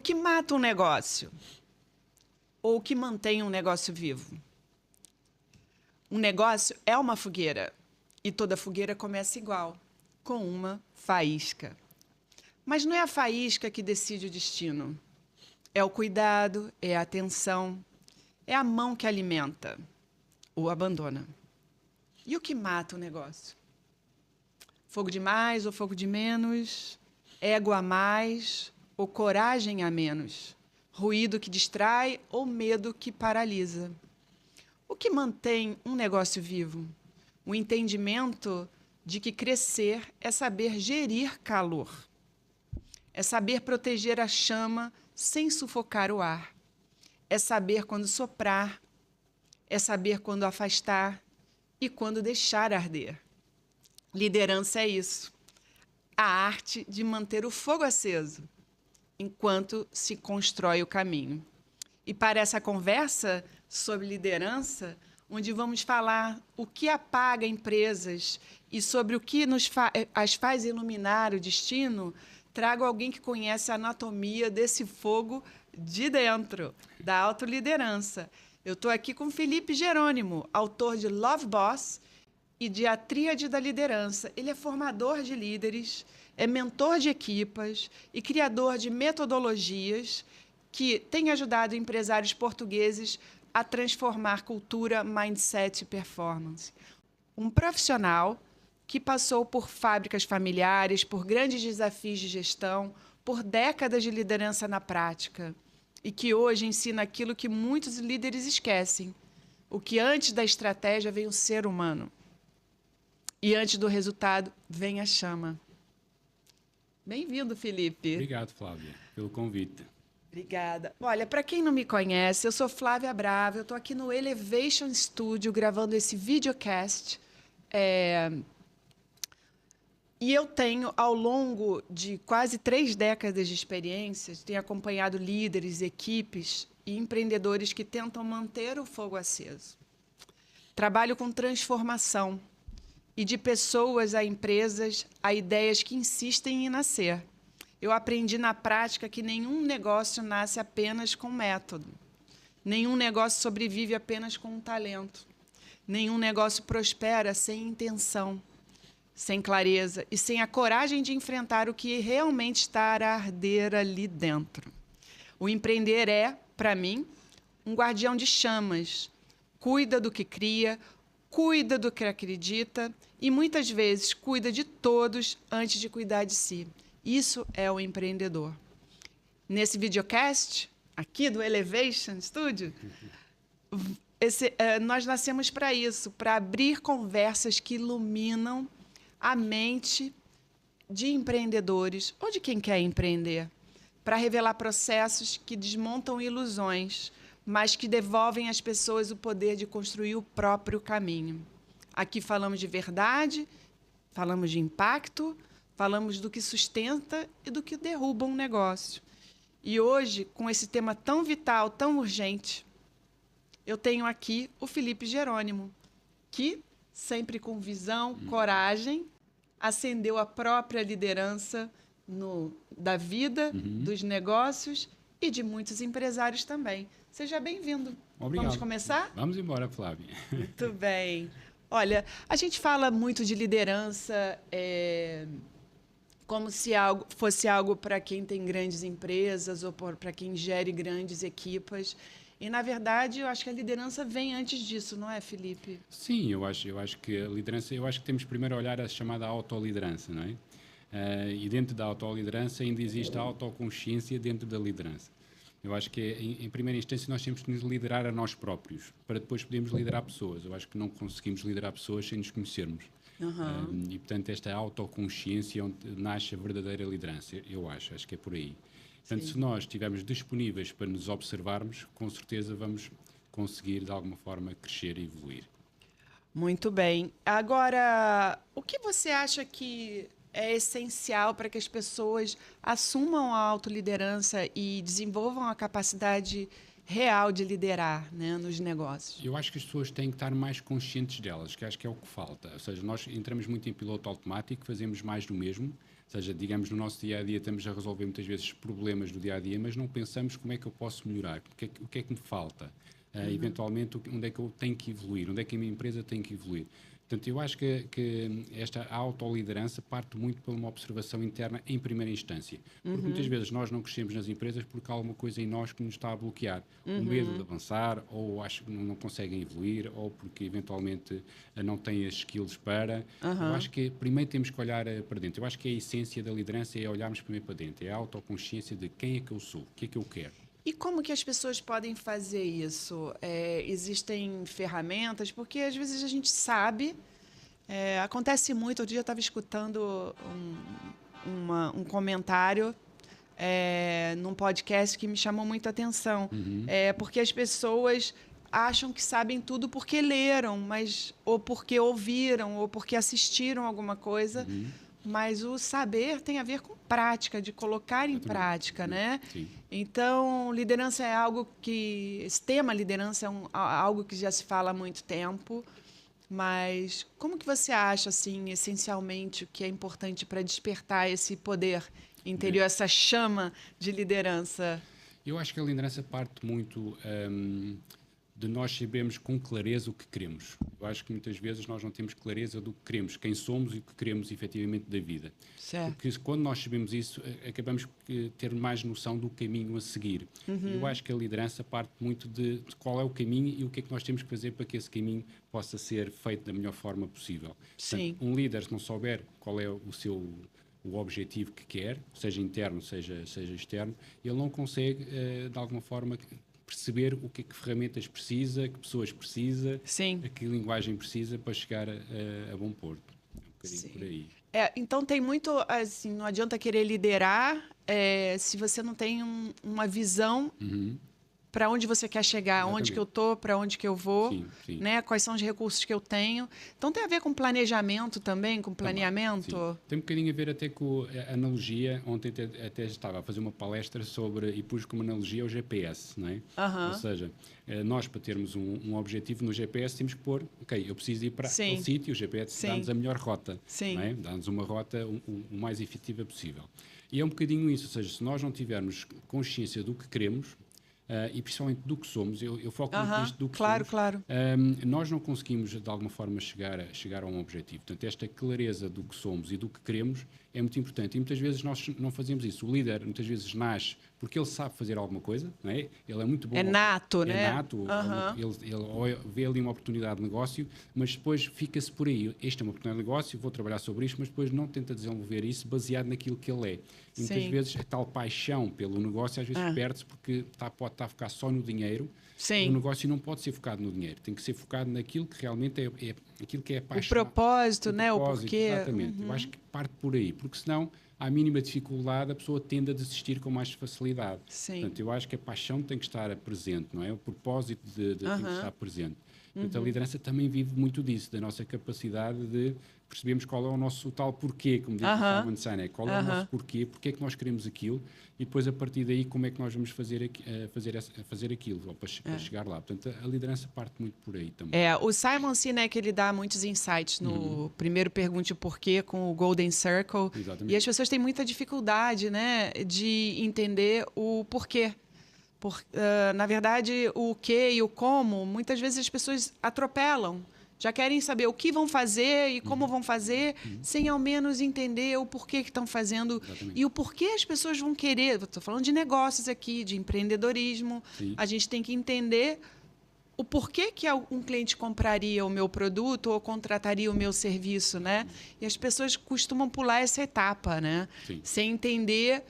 O que mata um negócio? Ou o que mantém um negócio vivo? Um negócio é uma fogueira. E toda fogueira começa igual, com uma faísca. Mas não é a faísca que decide o destino. É o cuidado, é a atenção, é a mão que alimenta ou abandona. E o que mata o negócio? Fogo de mais ou fogo de menos? Ego a mais ou coragem a menos? Ruído que distrai ou medo que paralisa? O que mantém um negócio vivo? O entendimento de que crescer é saber gerir calor. É saber proteger a chama sem sufocar o ar. É saber quando soprar. É saber quando afastar e quando deixar arder. Liderança é isso. A arte de manter o fogo aceso enquanto se constrói o caminho. E para essa conversa sobre liderança, onde vamos falar o que apaga empresas e sobre o que as faz iluminar o destino, trago alguém que conhece a anatomia desse fogo de dentro, da autoliderança. Eu estou aqui com Felipe Jerônimo, autor de Love Boss e de A Tríade da Liderança. Ele é formador de líderes, é mentor de equipas e criador de metodologias que tem ajudado empresários portugueses a transformar cultura, mindset e performance. Um profissional que passou por fábricas familiares, por grandes desafios de gestão, por décadas de liderança na prática e que hoje ensina aquilo que muitos líderes esquecem, o que antes da estratégia vem o ser humano. E antes do resultado, vem a chama. Bem-vindo, Felipe. Obrigado, Flávia, pelo convite. Obrigada. Olha, para quem não me conhece, eu sou Flávia Brava, eu estou aqui no Elevation Studio gravando esse videocast. E eu tenho, ao longo de quase 3 décadas de experiência, tenho acompanhado líderes, equipes e empreendedores que tentam manter o fogo aceso. Trabalho com transformação. E de pessoas a empresas, a ideias que insistem em nascer. Eu aprendi na prática que nenhum negócio nasce apenas com método. Nenhum negócio sobrevive apenas com um talento. Nenhum negócio prospera sem intenção, sem clareza e sem a coragem de enfrentar o que realmente está a arder ali dentro. O empreender é, para mim, um guardião de chamas. Cuida do que cria, cuida do que acredita e, muitas vezes, cuida de todos antes de cuidar de si. Isso é o empreendedor. Nesse videocast, aqui do Elevation Studio, nós nascemos para isso, para abrir conversas que iluminam a mente de empreendedores ou de quem quer empreender, para revelar processos que desmontam ilusões, mas que devolvem às pessoas o poder de construir o próprio caminho. Aqui falamos de verdade, falamos de impacto, falamos do que sustenta e do que derruba um negócio. E hoje, com esse tema tão vital, tão urgente, eu tenho aqui o Felipe Jerônimo, que, sempre com visão, coragem, acendeu a própria liderança da vida, dos negócios e de muitos empresários também. Seja bem-vindo. Obrigado. Vamos começar? Vamos embora, Flávia. Muito bem. Olha, a gente fala muito de liderança como se fosse algo para quem tem grandes empresas ou para quem gere grandes equipas. E, na verdade, eu acho que a liderança vem antes disso, não é, Felipe? Sim, eu acho que a liderança, eu acho que temos primeiro a olhar a chamada autoliderança, não é? E dentro da autoliderança ainda existe a autoconsciência dentro da liderança. Eu acho que, em primeira instância, nós temos que nos liderar a nós próprios, para depois podermos liderar pessoas. Eu acho que não conseguimos liderar pessoas sem nos conhecermos. E, portanto, esta autoconsciência é onde nasce a verdadeira liderança, eu acho que é por aí. Portanto, se nós estivermos disponíveis para nos observarmos, com certeza vamos conseguir, de alguma forma, crescer e evoluir. Muito bem. Agora, o que você acha que é essencial para que as pessoas assumam a autoliderança e desenvolvam a capacidade real de liderar, né, nos negócios? Eu acho que as pessoas têm que estar mais conscientes delas, que acho que é o que falta. Ou seja, nós entramos muito em piloto automático, fazemos mais do mesmo, seja, digamos, no nosso dia-a-dia estamos a resolver muitas vezes problemas do dia-a-dia, mas não pensamos como é que eu posso melhorar, o que é que me falta, eventualmente onde é que eu tenho que evoluir, onde é que a minha empresa tem que evoluir. Portanto, eu acho que esta autoliderança parte muito por uma observação interna em primeira instância. Porque muitas vezes nós não crescemos nas empresas porque há alguma coisa em nós que nos está a bloquear. O medo de avançar, ou acho que não conseguem evoluir, ou porque eventualmente não têm as skills para. Eu acho que primeiro temos que olhar para dentro. Eu acho que a essência da liderança é olharmos primeiro para dentro. É a autoconsciência de quem é que eu sou, o que é que eu quero. E como que as pessoas podem fazer isso? Existem ferramentas? Porque às vezes a gente sabe, acontece muito. Outro dia eu estava escutando um comentário num podcast que me chamou muita atenção. Porque as pessoas acham que sabem tudo porque leram, ou porque ouviram, ou porque assistiram alguma coisa. Mas o saber tem a ver com prática, de colocar em prática, né? Sim. Então, liderança é algo esse tema liderança é algo que já se fala há muito tempo, mas como que você acha, assim, essencialmente, o que é importante para despertar esse poder interior, essa chama de liderança? Eu acho que a liderança parte muito de nós sabermos com clareza o que queremos. Eu acho que muitas vezes nós não temos clareza do que queremos, quem somos e o que queremos efetivamente da vida. Certo. Porque quando nós sabemos isso, acabamos por ter mais noção do caminho a seguir. Eu acho que a liderança parte muito de qual é o caminho e o que é que nós temos que fazer para que esse caminho possa ser feito da melhor forma possível. Sim. Portanto, um líder, se não souber qual é o objetivo que quer, seja interno, seja externo, ele não consegue, de alguma forma, perceber o que é que ferramentas precisa, que pessoas precisa, Sim. que linguagem precisa para chegar a bom porto. É um bocadinho por aí. Então tem muito, assim, não adianta querer liderar se você não tem uma visão para onde você quer chegar, Exatamente. onde que eu estou, para onde que eu vou, Sim, sim. né? Quais são os recursos que eu tenho. Então tem a ver com planejamento também, com planeamento. Sim. Tem um bocadinho a ver até com a analogia. Ontem até estava a fazer uma palestra e pus como analogia o GPS, não é? Ou seja, nós para termos um objetivo no GPS temos que pôr, ok, eu preciso ir para aquele sítio, o GPS dá-nos a melhor rota, não é? Dá-nos uma rota o mais efetiva possível. E é um bocadinho isso, ou seja, se nós não tivermos consciência do que queremos, e principalmente do que somos, eu foco muito nisto do que somos. Claro. Nós não conseguimos, de alguma forma, chegar a um objetivo. Portanto, esta clareza do que somos e do que queremos é muito importante. E muitas vezes nós não fazemos isso. O líder, muitas vezes, nasce porque ele sabe fazer alguma coisa, não é? Ele é muito bom. É nato, né? É nato. Ele vê ali uma oportunidade de negócio, mas depois fica-se por aí. Esta é uma oportunidade de negócio, vou trabalhar sobre isto, mas depois não tenta desenvolver isso baseado naquilo que ele é. E muitas vezes a tal paixão pelo negócio às vezes perde-se porque pode estar a focar só no dinheiro. O negócio não pode ser focado no dinheiro, tem que ser focado naquilo que realmente é aquilo que é a paixão. O propósito, né? O porquê. Exatamente. Eu acho que parte por aí, porque senão, à mínima dificuldade, a pessoa tende a desistir com mais facilidade. Portanto, eu acho que a paixão tem que estar presente, não é? O propósito tem que estar presente. Portanto, a liderança também vive muito disso, da nossa capacidade de percebermos qual é o nosso tal porquê, como diz o Simon Sinek, qual é o nosso porquê, porque é que nós queremos aquilo, e depois a partir daí como é que nós vamos fazer aquilo, ou para chegar lá. Portanto, a liderança parte muito por aí também. O Simon Sinek, ele dá muitos insights no primeiro Pergunte o Porquê, com o Golden Circle. Exatamente. E as pessoas têm muita dificuldade, né, de entender o porquê. Na verdade, o que e o como, muitas vezes as pessoas atropelam. Já querem saber o que vão fazer e como vão fazer, sem ao menos entender o porquê que estão fazendo. Exatamente. E o porquê as pessoas vão querer. Estou falando de negócios aqui, de empreendedorismo. Sim. A gente tem que entender o porquê que um cliente compraria o meu produto ou contrataria o meu serviço, né? E as pessoas costumam pular essa etapa, né? Sim. Sem entender...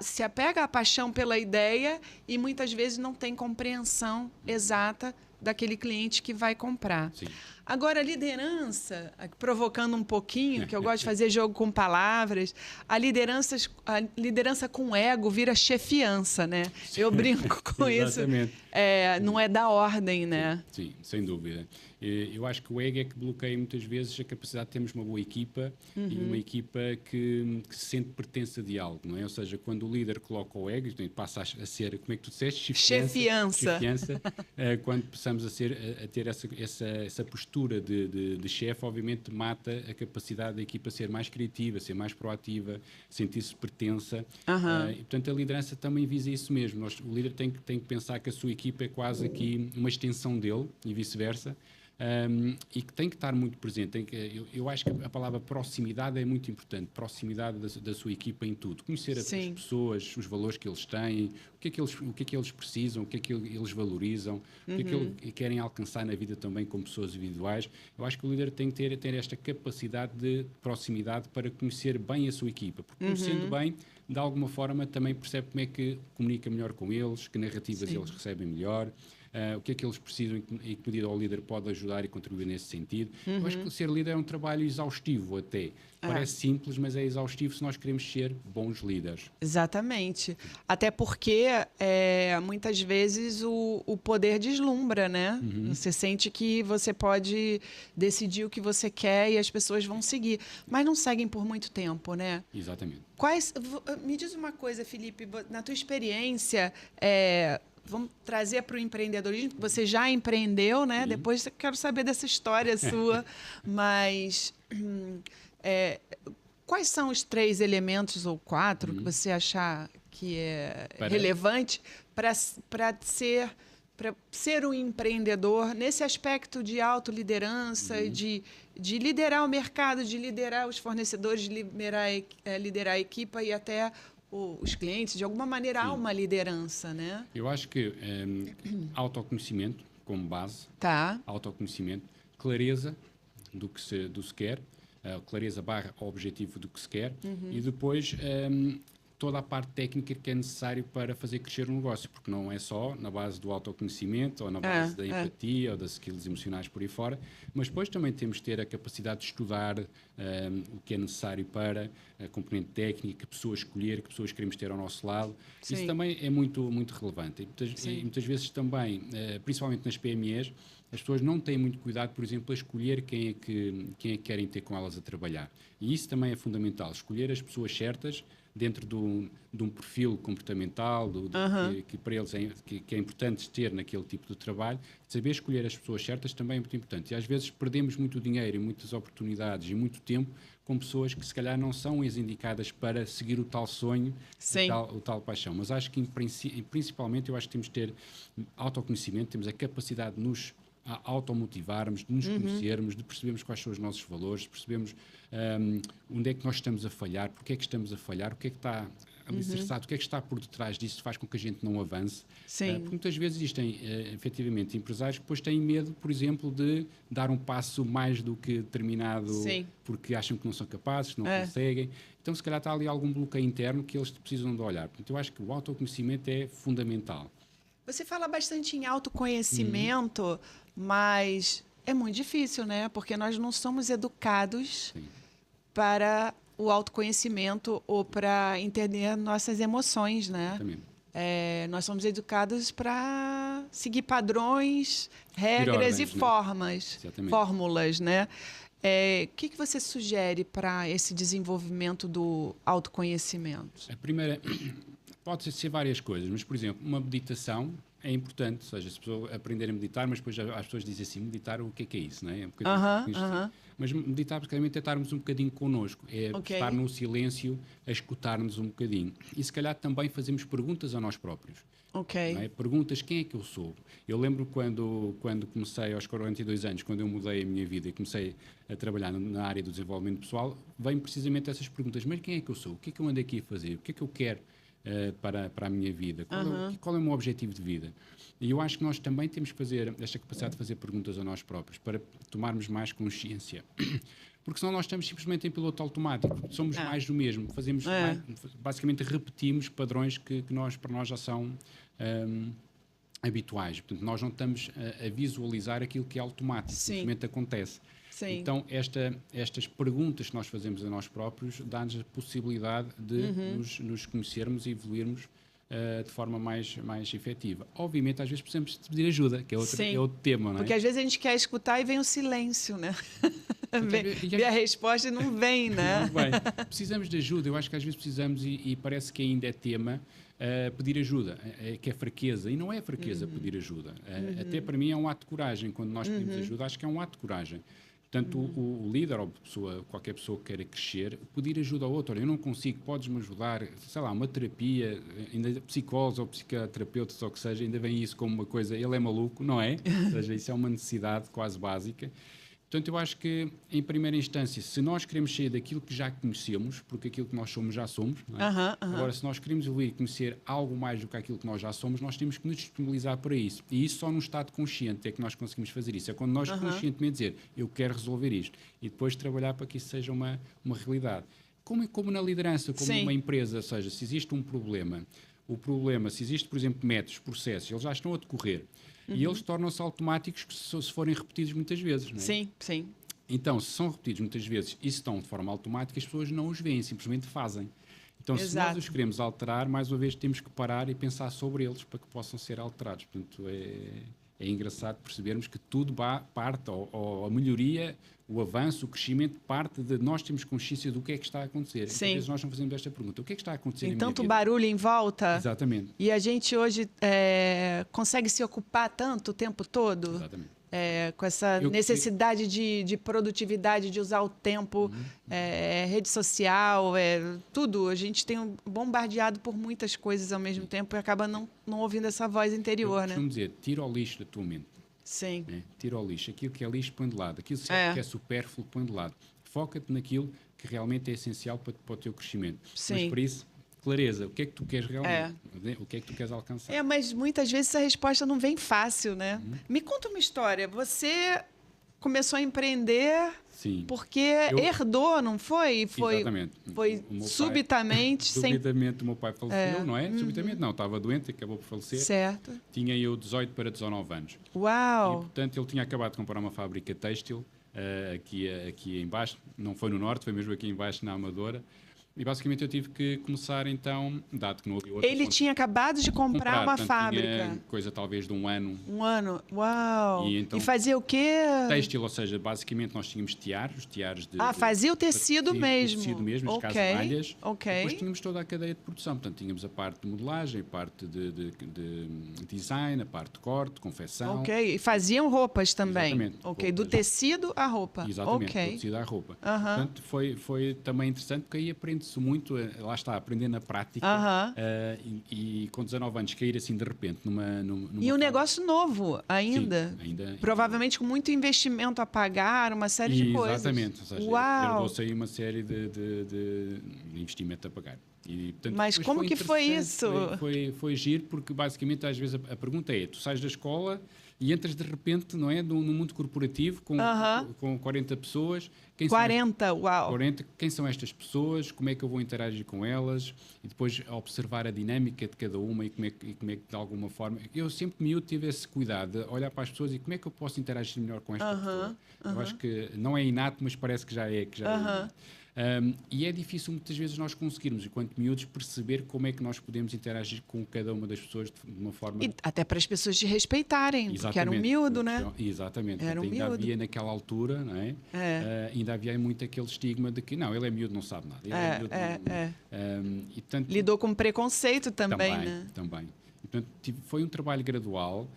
se apega à paixão pela ideia e muitas vezes não tem compreensão exata daquele cliente que vai comprar. Sim. Agora, a liderança, provocando um pouquinho, que eu gosto de fazer jogo com palavras, a liderança com ego vira chefiança, né? Eu brinco com isso. Não é da ordem, né? Sim, sem dúvida. Eu acho que o ego é que bloqueia muitas vezes a capacidade de termos uma boa equipa e uma equipa que se sente pertença de algo, não é? Ou seja, quando o líder coloca o ego, passa a ser, como é que tu disseste? Chefiança. Quando passamos a ter essa postura postura de chefe, obviamente, mata a capacidade da equipa ser mais criativa, ser mais proativa, sentir-se pertença. E, portanto, a liderança também visa isso mesmo. O líder tem que pensar que a sua equipa é quase aqui uma extensão dele e vice-versa. E que tem que estar muito presente. Eu acho que a palavra proximidade é muito importante. Proximidade da sua equipa em tudo. Conhecer as pessoas, os valores que eles têm, o que é que eles precisam, o que é que eles valorizam, o que é que eles querem alcançar na vida também como pessoas individuais. Eu acho que o líder tem que ter esta capacidade de proximidade para conhecer bem a sua equipa. Porque conhecendo bem, de alguma forma também percebe como é que comunica melhor com eles, que narrativas eles recebem melhor. O que é que eles precisam e que medida o líder pode ajudar e contribuir nesse sentido. Eu acho que ser líder é um trabalho exaustivo até. Parece simples, mas é exaustivo se nós queremos ser bons líderes. Exatamente. Até porque, muitas vezes, o poder deslumbra, né? Você sente que você pode decidir o que você quer e as pessoas vão seguir. Mas não seguem por muito tempo, né? Exatamente. Me diz uma coisa, Felipe, na tua experiência... Vamos trazer para o empreendedorismo, que você já empreendeu, né? Sim. Depois eu quero saber dessa história sua. Mas quais são os 3 elementos ou 4 que você achar que é relevante para ser um empreendedor nesse aspecto de autoliderança, de liderar o mercado, de liderar os fornecedores, de liderar a equipa e até... os clientes, de alguma maneira há uma liderança, né? Eu acho que autoconhecimento como base, autoconhecimento, clareza do que se quer, clareza / objetivo do que se quer, e depois toda a parte técnica que é necessário para fazer crescer um negócio, porque não é só na base do autoconhecimento ou na base da empatia ou das skills emocionais por aí fora, mas depois também temos de ter a capacidade de estudar o que é necessário para a componente técnica, que pessoas escolher, que pessoas queremos ter ao nosso lado. Sim. Isso também é muito, muito relevante. E muitas vezes também, principalmente nas PMEs, as pessoas não têm muito cuidado, por exemplo, a escolher quem é que querem ter com elas a trabalhar. E isso também é fundamental, escolher as pessoas certas dentro de um perfil comportamental que para eles que é importante ter naquele tipo de trabalho. Saber escolher as pessoas certas também é muito importante. E às vezes perdemos muito dinheiro e muitas oportunidades e muito tempo com pessoas que se calhar não são as indicadas para seguir o tal sonho, o tal paixão. Mas acho que principalmente eu acho que temos de ter autoconhecimento, temos a capacidade de nos automotivarmos, de nos conhecermos, de percebermos quais são os nossos valores, de percebermos onde é que nós estamos a falhar, porque é que estamos a falhar, o que é que está alicerçado, o que é que está por detrás disso, faz com que a gente não avance. Porque muitas vezes existem, efetivamente, empresários que depois têm medo, por exemplo, de dar um passo mais do que determinado, porque acham que não são capazes, que não conseguem. Então, se calhar está ali algum bloqueio interno que eles precisam de olhar. Portanto, eu acho que o autoconhecimento é fundamental. Você fala bastante em autoconhecimento, mas é muito difícil, né? Porque nós não somos educados para o autoconhecimento ou para entender nossas emoções, né? Nós somos educados para seguir padrões, regras e formas, fórmulas, né? O que você sugere para esse desenvolvimento do autoconhecimento? A primeira... Pode ser várias coisas, mas, por exemplo, uma meditação é importante, ou seja, se a pessoa aprender a meditar, mas depois as pessoas dizem assim, meditar, o que é isso, não é? Mas meditar, basicamente, é estarmos um bocadinho connosco, estar no silêncio, a escutar-nos um bocadinho. E, se calhar, também fazemos perguntas a nós próprios. Não é? Perguntas, quem é que eu sou? Eu lembro quando comecei, aos 42 anos, quando eu mudei a minha vida e comecei a trabalhar na área do desenvolvimento pessoal, vêm precisamente essas perguntas, mas quem é que eu sou? O que é que eu ando aqui a fazer? O que é que eu quero para a minha vida? Qual é o meu objetivo de vida? E eu acho que nós também temos que fazer esta capacidade de fazer perguntas a nós próprios para tomarmos mais consciência. Porque senão nós estamos simplesmente em piloto automático. Somos mais do mesmo. Basicamente repetimos padrões que para nós já são habituais. Portanto, nós não estamos a visualizar aquilo que é automático. Simplesmente acontece. Então, estas perguntas que nós fazemos a nós próprios dá-nos a possibilidade de nos conhecermos e evoluirmos de forma mais efetiva. Obviamente, às vezes precisamos de pedir ajuda, que é outro tema, não é? Porque às vezes a gente quer escutar e vem o silêncio, né? Vem a resposta e não vem, né? Não vem. Precisamos de ajuda, eu acho que às vezes precisamos e parece que ainda é tema, pedir ajuda, que é fraqueza. E não é fraqueza pedir ajuda. Até para mim é um ato de coragem. Quando nós pedimos ajuda, acho que é um ato de coragem. Portanto, o líder ou qualquer pessoa que queira crescer, pedir ajuda ao outro. Olha, eu não consigo, podes-me ajudar, sei lá, uma terapia, ainda psicólogos ou psicoterapeutas ou o que seja, ainda vem isso como uma coisa, ele é maluco, não é? Ou seja, isso é uma necessidade quase básica. Portanto, eu acho que, em primeira instância, se nós queremos sair daquilo que já conhecemos, porque aquilo que nós somos, já somos, não é? Agora, se nós queremos evoluir e conhecer algo mais do que aquilo que nós já somos, nós temos que nos disponibilizar para isso. E isso só num estado consciente é que nós conseguimos fazer isso. É quando nós conscientemente dizer, eu quero resolver isto, e depois trabalhar para que isso seja uma realidade. Como na liderança, como numa empresa, ou seja, se existe um problema, se existe, por exemplo, métodos, processos, eles já estão a decorrer. E eles tornam-se automáticos se forem repetidos muitas vezes. Não é? Sim, sim. Então, se são repetidos muitas vezes e se estão de forma automática, as pessoas não os veem, simplesmente fazem. Então, Exato. se nós os queremos alterar, mais uma vez temos que parar e pensar sobre eles para que possam ser alterados. Portanto, é engraçado percebermos que tudo parte, ou a melhoria, o avanço, o crescimento, parte de nós termos consciência do que é que está a acontecer. Às vezes nós não fazemos esta pergunta. O que é que está a acontecer Tem na minha tanto vida? barulho em volta. Exatamente. E a gente hoje consegue se ocupar tanto o tempo todo. Exatamente. Com essa necessidade de produtividade, de usar o tempo, rede social, tudo. A gente tem bombardeado por muitas coisas ao mesmo tempo e acaba não ouvindo essa voz interior, Eu costumo dizer, tira ao lixo da tua mente. Sim. Né? Tira ao lixo. Aquilo que é lixo, põe de lado. Aquilo que é supérfluo, põe de lado. Foca-te naquilo que realmente é essencial para o teu crescimento. Sim. Mas por isso, clareza, o que é que tu queres realmente? O que é que tu queres alcançar? Mas muitas vezes essa resposta não vem fácil, né? Me conta uma história. Você começou a empreender porque herdou, não foi? Exatamente. Foi subitamente. Subitamente o meu pai faleceu, não é? Subitamente não, estava doente, acabou por falecer. Certo. Tinha eu 18 para 19 anos. Uau! E, portanto, ele tinha acabado de comprar uma fábrica têxtil aqui em baixo. Não foi no norte, foi mesmo aqui em baixo, na Amadora. E basicamente eu tive que começar então, dado que não havia outra Ele tinha acabado de comprar uma fábrica. Tinha coisa talvez de um ano. Um ano? Uau! E fazia o quê? Têxtil, ou seja, basicamente nós tínhamos os tiares de... fazia o tecido mesmo. O tecido mesmo, as malhas. Ok. Depois tínhamos toda a cadeia de produção. Portanto, tínhamos a parte de modelagem, a parte de design, a parte de corte, confecção. Ok. E faziam roupas também. Exatamente. Ok. Roupas. Do tecido à roupa. Exatamente. Ok. Do tecido à roupa. Portanto, foi também interessante porque aí aprende-se muito, lá está, aprender na prática. E com 19 anos cair assim de repente numa e um negócio novo ainda. Sim, ainda. Provavelmente com muito investimento a pagar, uma série de coisas. Exatamente. Ou seja, herdou-se aí uma série de investimento a pagar. E, portanto, mas como que foi isso? Foi giro, porque basicamente às vezes a pergunta é, tu sais da escola e entras de repente, não é, num mundo corporativo com 40 pessoas. 40, uau! 40, quem são estas pessoas, como é que eu vou interagir com elas e depois observar a dinâmica de cada uma e como é que de alguma forma... Eu sempre miúdo tive esse cuidado de olhar para as pessoas e como é que eu posso interagir melhor com esta pessoa. Eu acho que não é inato, mas parece que já é. E é difícil muitas vezes nós conseguirmos, enquanto miúdos, perceber como é que nós podemos interagir com cada uma das pessoas de uma forma... E até para as pessoas te respeitarem, porque era um miúdo, né? Exatamente. Era um ainda miúdo. havia naquela altura, não é? Ainda havia muito aquele estigma de que, não, ele é miúdo, não sabe nada. E, portanto, lidou com preconceito também, né? Também. E, portanto, foi um trabalho gradual,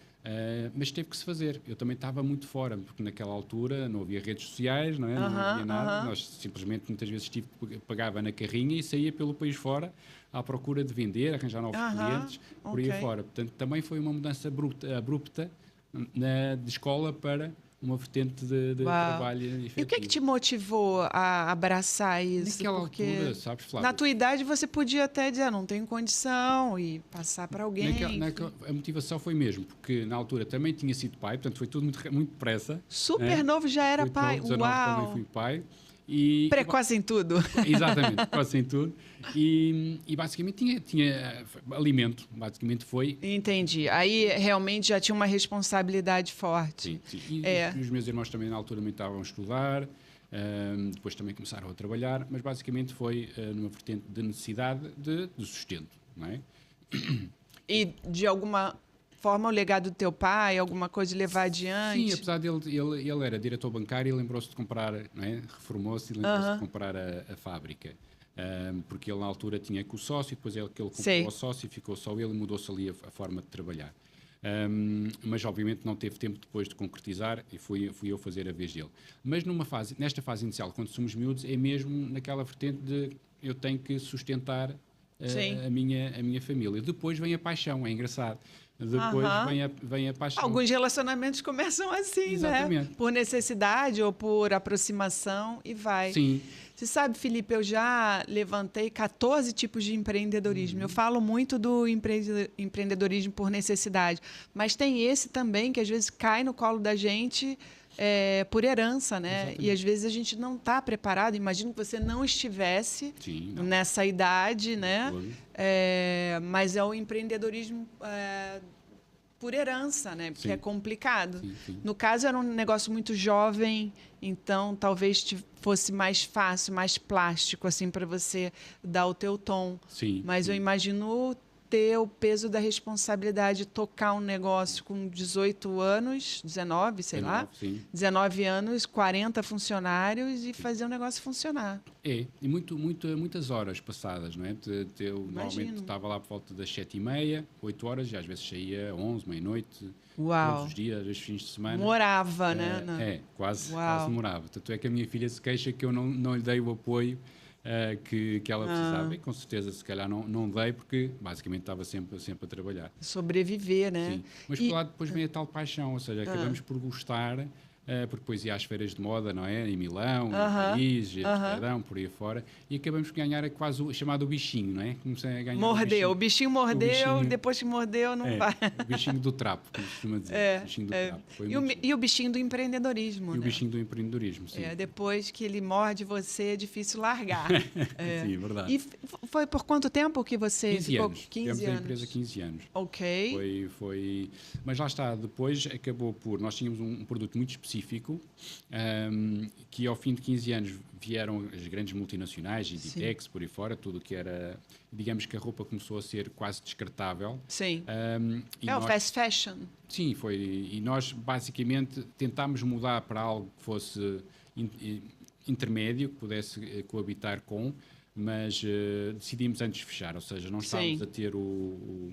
mas teve que se fazer. Eu também estava muito fora, porque naquela altura não havia redes sociais, não é? Não havia nada. Nós simplesmente, muitas vezes, pagava na carrinha e saía pelo país fora à procura de vender, arranjar novos clientes, por aí fora. Portanto, também foi uma mudança abrupta de escola para uma vertente de trabalho efetivo. E o que é que te motivou a abraçar isso? Naquela altura, sabes, Flávia? Na tua idade você podia até dizer, não tenho condição, e passar para alguém. A motivação foi mesmo, porque na altura também tinha sido pai, portanto foi tudo muito depressa. Super novo já era pai. Uau! Também fui pai. Precoce em tudo. Exatamente, precoce em tudo. E basicamente tinha alimento, basicamente foi. Entendi. Aí realmente já tinha uma responsabilidade forte. Sim. E os meus irmãos também na altura também estavam a estudar, depois também começaram a trabalhar, mas basicamente foi numa vertente de necessidade de sustento, não é? E de alguma forma o legado do teu pai, alguma coisa de levar adiante? Sim, apesar dele, ele era diretor bancário e lembrou-se de comprar, não é? Reformou-se e lembrou-se de comprar a fábrica. Porque ele na altura tinha com o sócio, depois ele que ele comprou Sei. ao sócio e ficou só ele e mudou-se ali a forma de trabalhar. Mas obviamente não teve tempo depois de concretizar e fui eu fazer a vez dele. Mas nesta fase inicial, quando somos miúdos, é mesmo naquela vertente de eu tenho que sustentar Sim. a minha família. Depois vem a paixão, é engraçado. Depois vem a paixão. Alguns relacionamentos começam assim, Exatamente. né? Por necessidade ou por aproximação e vai. Sim. Você sabe, Felipe, eu já levantei 14 tipos de empreendedorismo. Eu falo muito do empreendedorismo por necessidade, mas tem esse também que às vezes cai no colo da gente por herança, né? Exatamente. E às vezes a gente não está preparado. Imagino que você não estivesse nessa idade, né? Mas é o empreendedorismo por herança, né? Porque é complicado. Sim. No caso, era um negócio muito jovem, então talvez fosse mais fácil, mais plástico, assim, para você dar o teu tom. Sim, Mas eu imagino ter o peso da responsabilidade de tocar um negócio com 18 anos, 19, sei lá, sim. 19 anos, 40 funcionários e fazer o negócio funcionar. E muitas horas passadas, não é? Eu normalmente estava lá por volta das 7h30, 8 horas, e às vezes saía 11, meia-noite, todos os dias, às vezes fins de semana. Morava, né? Quase morava. Tanto é que a minha filha se queixa que eu não lhe dei o apoio que ela precisava, e com certeza se calhar não dei, porque basicamente estava sempre a trabalhar. Sobreviver, né? Sim. Mas por lá depois vem a tal paixão, ou seja, acabamos por gostar, porque depois ia às feiras de moda, não é? Em Milão, em Paris, em Amsterdão, por aí fora, e acabamos por ganhar quase o chamado bichinho, não é? Comecei a ganhar o bichinho mordeu, depois que mordeu, não vai. O bichinho do trapo, como se costuma dizer. O bichinho do trapo. E o bichinho do empreendedorismo, o bichinho do empreendedorismo, sim. Depois que ele morde você, é difícil largar. Sim, verdade. E foi por quanto tempo que você 15 ficou? anos. 15 Tivemos anos. a empresa 15 anos. Ok. Mas lá está, depois acabou por... Nós tínhamos um produto muito específico, que ao fim de 15 anos vieram as grandes multinacionais, Inditex, por aí fora, tudo que era... Digamos que a roupa começou a ser quase descartável. Sim. O fast fashion. Sim, foi. E nós, basicamente, tentámos mudar para algo que fosse intermédio, que pudesse coabitar com, mas decidimos antes fechar, ou seja, não estávamos a ter o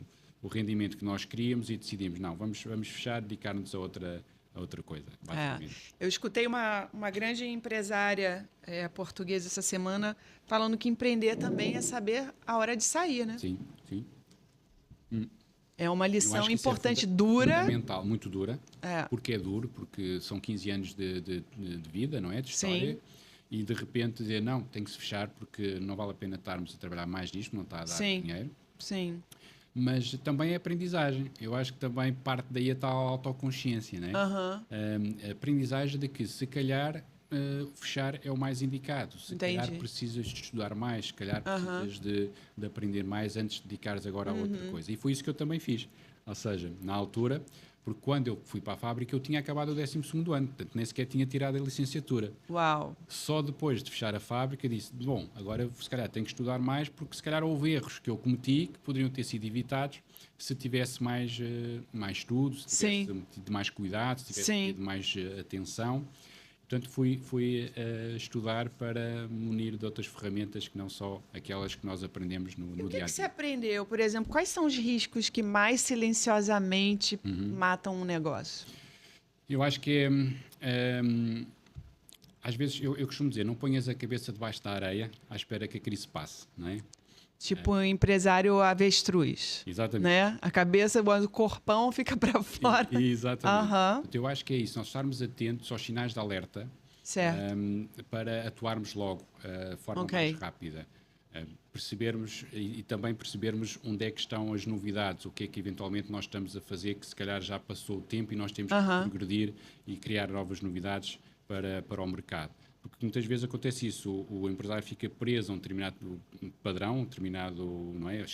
rendimento que nós queríamos e decidimos, não, vamos fechar, dedicar-nos a outra coisa, basicamente. Eu escutei uma grande empresária portuguesa essa semana falando que empreender também é saber a hora de sair, né? Sim. É uma lição importante, dura. Fundamental, muito dura. Porque é duro, porque são 15 anos de vida, não é? De história. Sim. E de repente dizer, não, tem que se fechar porque não vale a pena estarmos a trabalhar mais disto, não está a dar dinheiro. Sim. Mas também é aprendizagem. Eu acho que também parte daí a tal autoconsciência, não é? A aprendizagem de que, se calhar, fechar é o mais indicado. Se calhar precisas de estudar mais, se calhar precisas de aprender mais antes de dedicares agora a outra coisa. E foi isso que eu também fiz. Ou seja, na altura, porque quando eu fui para a fábrica eu tinha acabado o 12º ano, portanto nem sequer tinha tirado a licenciatura. Uau! Só depois de fechar a fábrica disse, bom, agora se calhar tenho que estudar mais, porque se calhar houve erros que eu cometi que poderiam ter sido evitados se tivesse mais estudo, se tivesse tido mais cuidado, se tivesse tido mais atenção. Portanto, fui estudar para me munir de outras ferramentas que não só aquelas que nós aprendemos no dia a dia. O que você aprendeu? Por exemplo, quais são os riscos que mais silenciosamente matam um negócio? Eu acho que às vezes, eu costumo dizer, não ponhas a cabeça debaixo da areia à espera que a crise passe, não é? Tipo um empresário avestruz. Exatamente. Né? A cabeça, o corpão fica para fora. Exatamente. Então, eu acho que é isso, nós estarmos atentos aos sinais de alerta para atuarmos logo de forma mais rápida. Percebermos e também percebermos onde é que estão as novidades, o que é que eventualmente nós estamos a fazer, que se calhar já passou o tempo e nós temos que progredir e criar novas novidades para o mercado. Porque muitas vezes acontece isso, o empresário fica preso a um determinado padrão, um determinado, não é?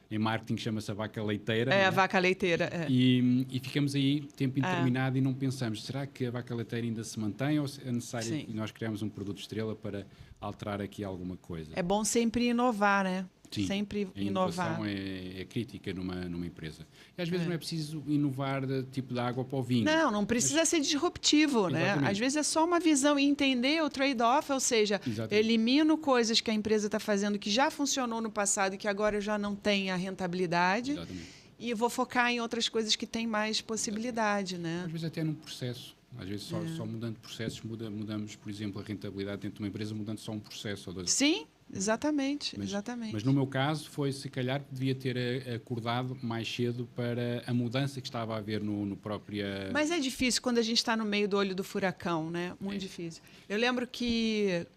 Em marketing chama-se a vaca leiteira. A vaca leiteira. E ficamos aí tempo indeterminado e não pensamos, será que a vaca leiteira ainda se mantém ou é necessário que nós criamos um produto estrela para alterar aqui alguma coisa? É bom sempre inovar, né? Sim, sempre a inovar. inovação é crítica numa empresa. E às vezes não é preciso inovar tipo da água para o vinho. Não precisa ser disruptivo, né? Exatamente. Às vezes é só uma visão e entender o trade-off, ou seja, Exatamente. elimino coisas que a empresa está fazendo que já funcionou no passado e que agora já não tem a rentabilidade. Exatamente. E vou focar em outras coisas que têm mais possibilidade, né? Às vezes até num processo. Às vezes só mudando processos, mudamos, por exemplo, a rentabilidade dentro de uma empresa, mudando só um processo ou dois. Sim, exatamente. Mas no meu caso foi, se calhar, devia ter acordado mais cedo para a mudança que estava a haver no próprio... Mas é difícil quando a gente está no meio do olho do furacão, né? Muito difícil. Eu lembro que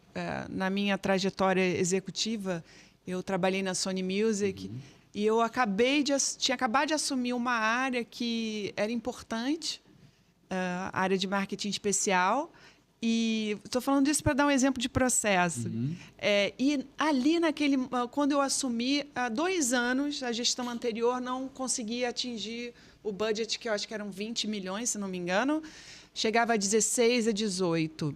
na minha trajetória executiva, eu trabalhei na Sony Music e eu tinha acabado de assumir uma área que era importante, a área de marketing especial. E estou falando disso para dar um exemplo de processo. E ali, quando eu assumi, há 2 anos, a gestão anterior não conseguia atingir o budget, que eu acho que eram 20 milhões, se não me engano. Chegava a 16, a 18.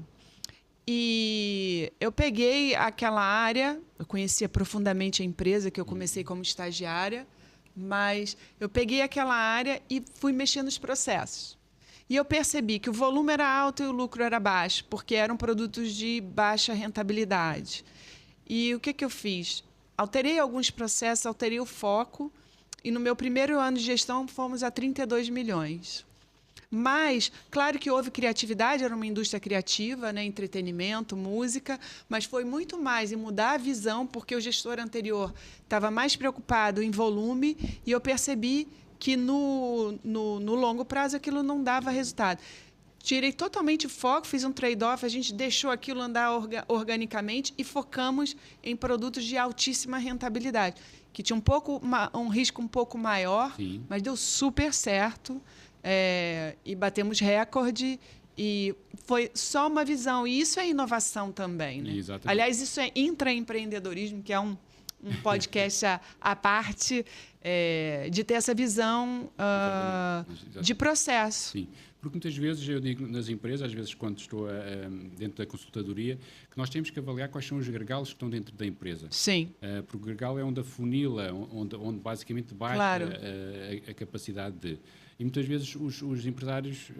E eu peguei aquela área, eu conhecia profundamente a empresa, que eu comecei como estagiária, mas eu peguei aquela área e fui mexendo nos processos. E eu percebi que o volume era alto e o lucro era baixo, porque eram produtos de baixa rentabilidade. E o que eu fiz? Alterei alguns processos, alterei o foco, e no meu primeiro ano de gestão fomos a 32 milhões. Mas, claro que houve criatividade, era uma indústria criativa, né? Entretenimento, música, mas foi muito mais em mudar a visão, porque o gestor anterior estava mais preocupado em volume, e eu percebi que no longo prazo aquilo não dava resultado. Tirei totalmente o foco, fiz um trade-off, a gente deixou aquilo andar organicamente e focamos em produtos de altíssima rentabilidade, que tinha um risco um pouco maior, Sim. mas deu super certo, e batemos recorde, e foi só uma visão. E isso é inovação também, né? Exatamente. Aliás, isso é intraempreendedorismo, que é um podcast à parte, de ter essa visão de processo. Sim, porque muitas vezes eu digo nas empresas, às vezes quando estou dentro da consultadoria, que nós temos que avaliar quais são os gargalos que estão dentro da empresa. Sim. Porque o gargalo é onde afunila, onde basicamente baixa Claro. a capacidade de... E muitas vezes os empresários,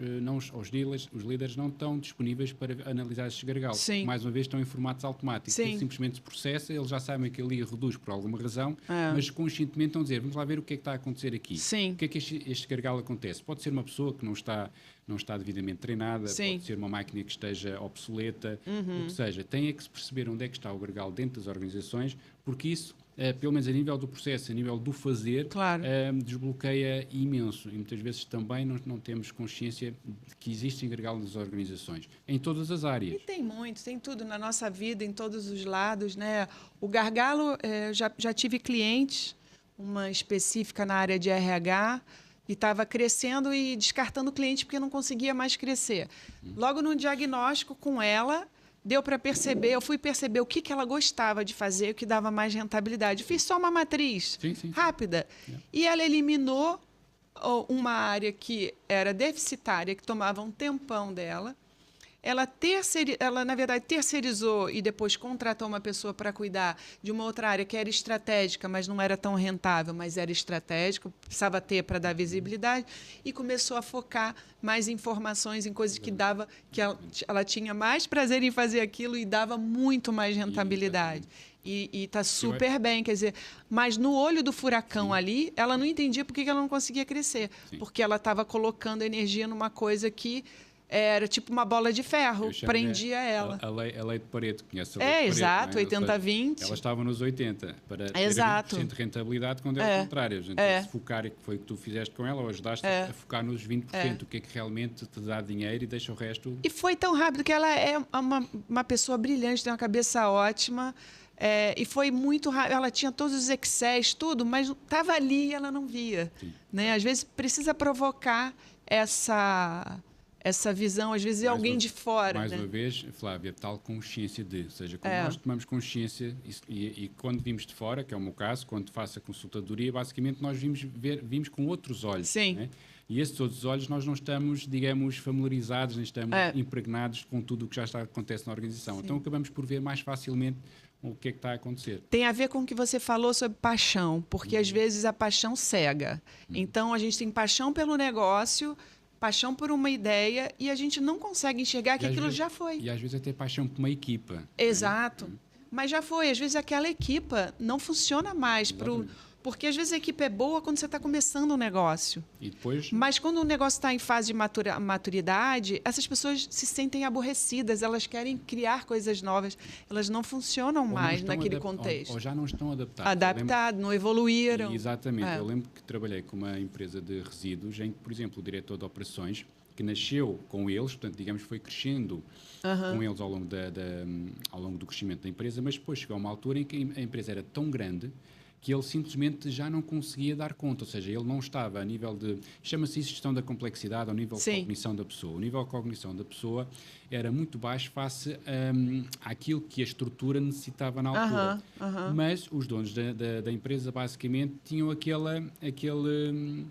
os líderes não estão disponíveis para analisar esses gargalos. Sim. Mais uma vez estão em formatos automáticos. Sim. Ele simplesmente se processa, eles já sabem que ali reduz por alguma razão, mas conscientemente estão a dizer, vamos lá ver o que é que está a acontecer aqui. Sim. O que é que este gargalo acontece? Pode ser uma pessoa que não está devidamente treinada, Sim. pode ser uma máquina que esteja obsoleta, o que seja. Tem é que se perceber onde é que está o gargalo dentro das organizações, porque isso, pelo menos a nível do processo, a nível do fazer, Claro. desbloqueia imenso. E muitas vezes também não temos consciência de que existem gargalos nas organizações, em todas as áreas. E tem muito, tem tudo na nossa vida, em todos os lados, né? O gargalo, já tive clientes, uma específica na área de RH, e estava crescendo e descartando o cliente porque não conseguia mais crescer. Logo no diagnóstico com ela, deu para perceber, eu fui perceber o que ela gostava de fazer, o que dava mais rentabilidade. Fiz só uma matriz Sim. rápida. E ela eliminou uma área que era deficitária, que tomava um tempão dela. Ela, na verdade, terceirizou e depois contratou uma pessoa para cuidar de uma outra área que era estratégica, mas não era tão rentável, mas era estratégica, precisava ter para dar visibilidade, e começou a focar mais informações em coisas que ela tinha mais prazer em fazer aquilo e dava muito mais rentabilidade. E está super bem, quer dizer, mas no olho do furacão ali, ela não entendia por que ela não conseguia crescer, porque ela estava colocando energia numa coisa que era tipo uma bola de ferro, prendia ela. A lei de Pareto, conhece a lei de Pareto? Exato, não é? 80-20. Ela estava nos 80, para ter Exato. 20% de rentabilidade, quando é o contrário. A gente tem que se focar, e que foi o que tu fizeste com ela, ou ajudaste a focar nos 20%, o que é que realmente te dá dinheiro e deixa o resto... E foi tão rápido que ela é uma pessoa brilhante, tem uma cabeça ótima, e foi muito rápido. Ela tinha todos os Excels, tudo, mas estava ali e ela não via. Né? Às vezes precisa provocar essa visão, às vezes, é alguém de fora. Mais né? uma vez, Flávia, tal consciência de... Ou seja, quando nós tomamos consciência, e quando vimos de fora, que é o meu caso, quando faço a consultadoria, basicamente nós vimos com outros olhos. Sim. Né? E esses outros olhos nós não estamos, digamos, familiarizados, nem estamos impregnados com tudo o que já acontece na organização. Sim. Então acabamos por ver mais facilmente o que é que está a acontecer. Tem a ver com o que você falou sobre paixão, porque às vezes a paixão cega. Então a gente tem paixão pelo negócio, paixão por uma ideia e a gente não consegue enxergar que aquilo já foi. E às vezes até paixão por uma equipa. Exato. Mas já foi. Às vezes aquela equipa não funciona mais porque às vezes a equipe é boa quando você está começando um negócio. E depois... Mas quando o negócio está em fase de maturidade, essas pessoas se sentem aborrecidas, elas querem criar coisas novas, elas não funcionam mais naquele contexto. Ou já não estão adaptados. Adaptados, não evoluíram. Exatamente. Eu lembro que trabalhei com uma empresa de resíduos em que, por exemplo, o diretor de operações, que nasceu com eles, portanto, digamos, foi crescendo com eles ao longo do crescimento da empresa, mas depois chegou a uma altura em que a empresa era tão grande que ele simplesmente já não conseguia dar conta, ou seja, ele não estava a nível de, chama-se isso gestão da complexidade, ao nível de cognição da pessoa. O nível de cognição da pessoa era muito baixo face àquilo que a estrutura necessitava na altura. Mas os donos da empresa, basicamente, tinham aquele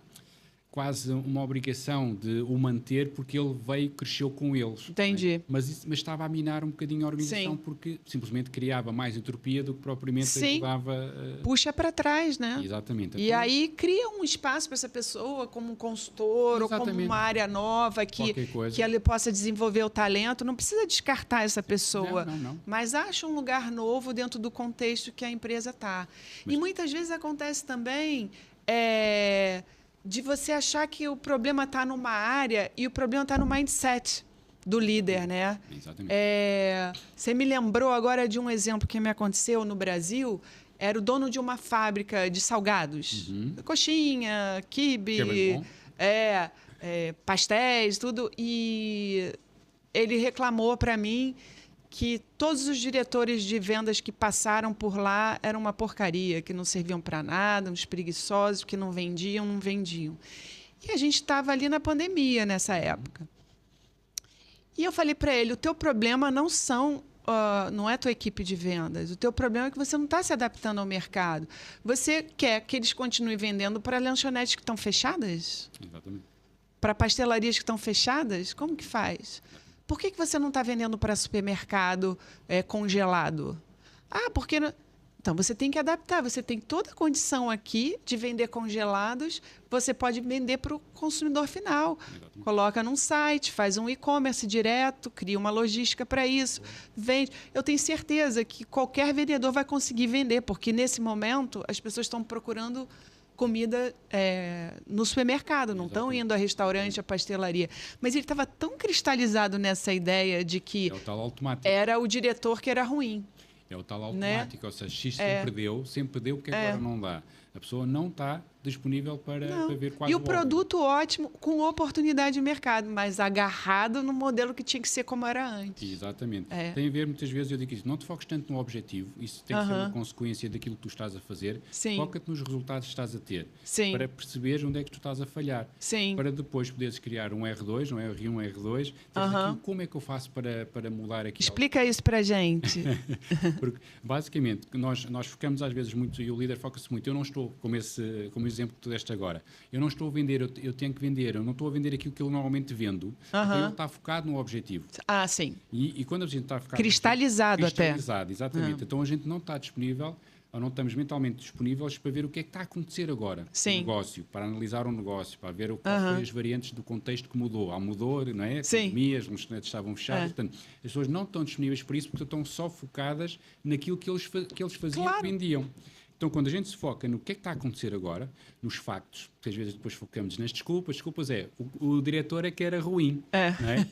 quase uma obrigação de o manter porque ele cresceu com eles. Entendi. Né? Mas estava a minar um bocadinho a organização porque simplesmente criava mais entropia do que propriamente ajudava... Puxa para trás, né? Exatamente. E aí cria um espaço para essa pessoa como um consultor ou como uma área nova que ele possa desenvolver o talento. Não precisa descartar essa pessoa, não. Mas acha um lugar novo dentro do contexto que a empresa está. E muitas vezes acontece também... de você achar que o problema está numa área e o problema está no mindset do líder, né? Exatamente. Você me lembrou agora de um exemplo que me aconteceu no Brasil. Era o dono de uma fábrica de salgados. Coxinha, quibe, pastéis, tudo. E ele reclamou para mim que todos os diretores de vendas que passaram por lá eram uma porcaria, que não serviam para nada, uns preguiçosos, que não vendiam. E a gente estava ali na pandemia nessa época. E eu falei para ele, o teu problema não é a tua equipe de vendas, o teu problema é que você não está se adaptando ao mercado. Você quer que eles continuem vendendo para lanchonetes que estão fechadas? Exatamente. Para pastelarias que estão fechadas? Como que faz? Por que você não está vendendo para supermercado congelado? Porque... Então, você tem que adaptar. Você tem toda a condição aqui de vender congelados. Você pode vender para o consumidor final. Exatamente. Coloca num site, faz um e-commerce direto, cria uma logística para isso, vende. Eu tenho certeza que qualquer vendedor vai conseguir vender, porque, nesse momento, as pessoas estão procurando... comida no supermercado, não estão indo a restaurante, a pastelaria. Mas ele estava tão cristalizado nessa ideia de que era o diretor que era ruim. É o tal automático, ou seja, X sempre deu, porque agora não dá. A pessoa não está disponível para ver quase E o produto ótimo, com oportunidade de mercado, mas agarrado no modelo que tinha que ser como era antes. Exatamente. Tem a ver, muitas vezes, eu digo isso, não te foques tanto no objetivo, isso tem que ser uma consequência daquilo que tu estás a fazer. Foca-te nos resultados que estás a ter, para perceberes onde é que tu estás a falhar. Para depois poderes criar um R2, um R1, um R2, como é que eu faço para mudar aqui? Explica isso para a gente. Porque, basicamente, nós focamos às vezes muito, e o líder foca-se muito, eu não estou, como exemplo que tu deste agora, eu não estou a vender, eu tenho que vender, eu não estou a vender aquilo que eu normalmente vendo, porque ele está focado no objetivo. Sim. E quando a gente está focado... Cristalizado, exatamente. Então a gente não está disponível, ou não estamos mentalmente disponíveis para ver o que é que está a acontecer agora no negócio, para analisar o negócio, para ver qual foi as variantes do contexto que mudou. Mudou, não é? As economias, os lanchonetes estavam fechados, portanto, as pessoas não estão disponíveis por isso, porque estão só focadas naquilo que eles faziam, que vendiam. Então, quando a gente se foca no que é que está a acontecer agora, nos factos, porque às vezes depois focamos nas desculpas o diretor é que era ruim, não é?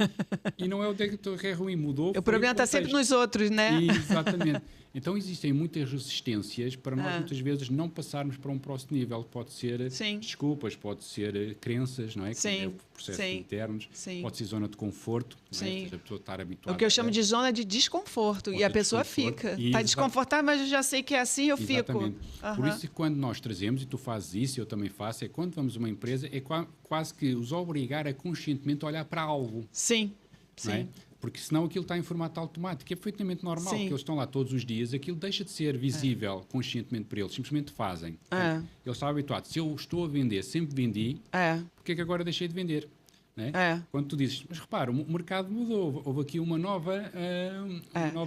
E não é o diretor que é ruim, mudou. O problema está sempre nos outros, né? Exatamente. Então, existem muitas resistências para nós, muitas vezes, não passarmos para um próximo nível. Pode ser desculpas, pode ser crenças, não é? Que processos internos, pode ser zona de conforto, não é? A pessoa estar habituada. O que eu chamo de zona de desconforto. E a pessoa fica. Está desconfortável, mas eu já sei que é assim, eu fico. Por isso, quando nós trazemos, e tu fazes isso, eu também faço, quando vamos a uma empresa, quase que os obrigar a conscientemente olhar para algo. Não é? Porque senão aquilo está em formato automático. É perfeitamente normal, que eles estão lá todos os dias, aquilo deixa de ser visível conscientemente para eles, simplesmente fazem. Eles estão habituados. Se eu estou a vender, sempre vendi, porque é que agora deixei de vender? Né? É. Quando tu dizes, mas repara, o mercado mudou, houve aqui uma nova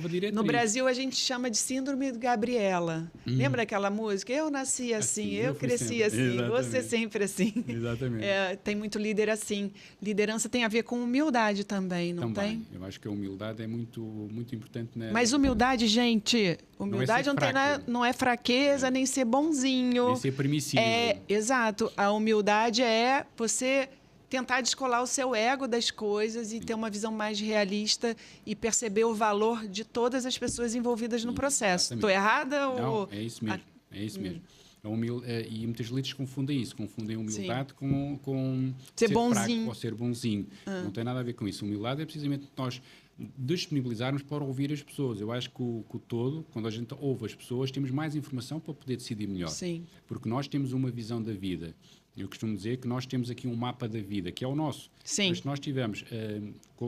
diretriz. No Brasil, a gente chama de síndrome de Gabriela. Lembra aquela música? Eu nasci assim, eu fui cresci sempre. assim, Exatamente. você sempre assim. Exatamente. Tem muito líder assim. Liderança tem a ver com humildade também, não Também. tem? Eu acho que a humildade é muito, muito importante. Mas humildade, gente, humildade ser não tem nada, fraco. não é fraqueza, nem ser bonzinho. Nem ser permissivo. Exato. A humildade é você tentar descolar o seu ego das coisas e ter uma visão mais realista e perceber o valor de todas as pessoas envolvidas no processo. Estou errada? Não, é isso mesmo. É isso mesmo. E muitos líderes confundem isso, confundem humildade com ser bonzinho. Fraco ou ser bonzinho. Não tem nada a ver com isso. Humildade é precisamente nós disponibilizarmos para ouvir as pessoas. Eu acho que o todo, quando a gente ouve as pessoas, temos mais informação para poder decidir melhor. Sim. Porque nós temos uma visão da vida. Eu costumo dizer que nós temos aqui um mapa da vida, que é o nosso. Sim. Mas se nós tivermos,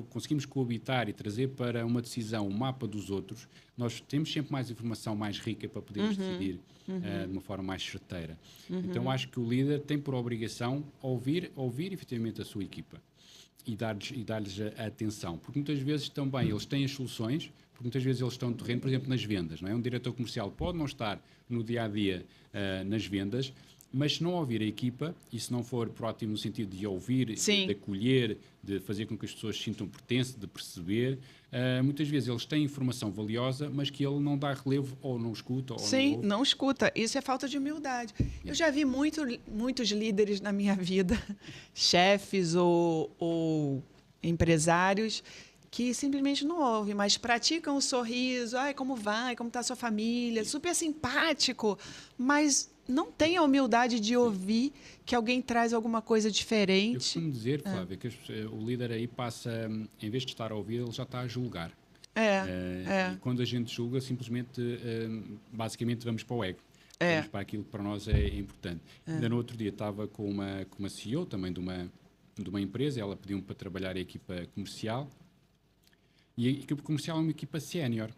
conseguimos coabitar e trazer para uma decisão o mapa dos outros, nós temos sempre mais informação mais rica para podermos decidir de uma forma mais certeira. Então, acho que o líder tem por obrigação ouvir efetivamente a sua equipa e dar-lhes a atenção. Porque muitas vezes também eles têm as soluções, porque muitas vezes eles estão no terreno, por exemplo, nas vendas. Não é? Um diretor comercial pode não estar no dia-a-dia nas vendas, mas se não ouvir a equipa e se não for proativo no sentido de ouvir, de acolher, de fazer com que as pessoas sintam pertença, de perceber, muitas vezes eles têm informação valiosa, mas que ele não dá relevo ou não escuta. Ou não escuta. Isso é falta de humildade. Eu já vi muitos líderes na minha vida, chefes ou empresários, que simplesmente não ouvem, mas praticam o sorriso. Ai, como vai? Como está a sua família? Super simpático, mas não tem a humildade de ouvir que alguém traz alguma coisa diferente. Eu costumo dizer, Flávia, que o líder aí passa, em vez de estar a ouvir, ele já está a julgar. E quando a gente julga, simplesmente, basicamente, vamos para o ego. Vamos para aquilo que para nós é importante. Ainda no outro dia estava com uma CEO também de uma empresa, ela pediu-me para trabalhar a equipa comercial, e a equipa comercial é uma equipa sénior.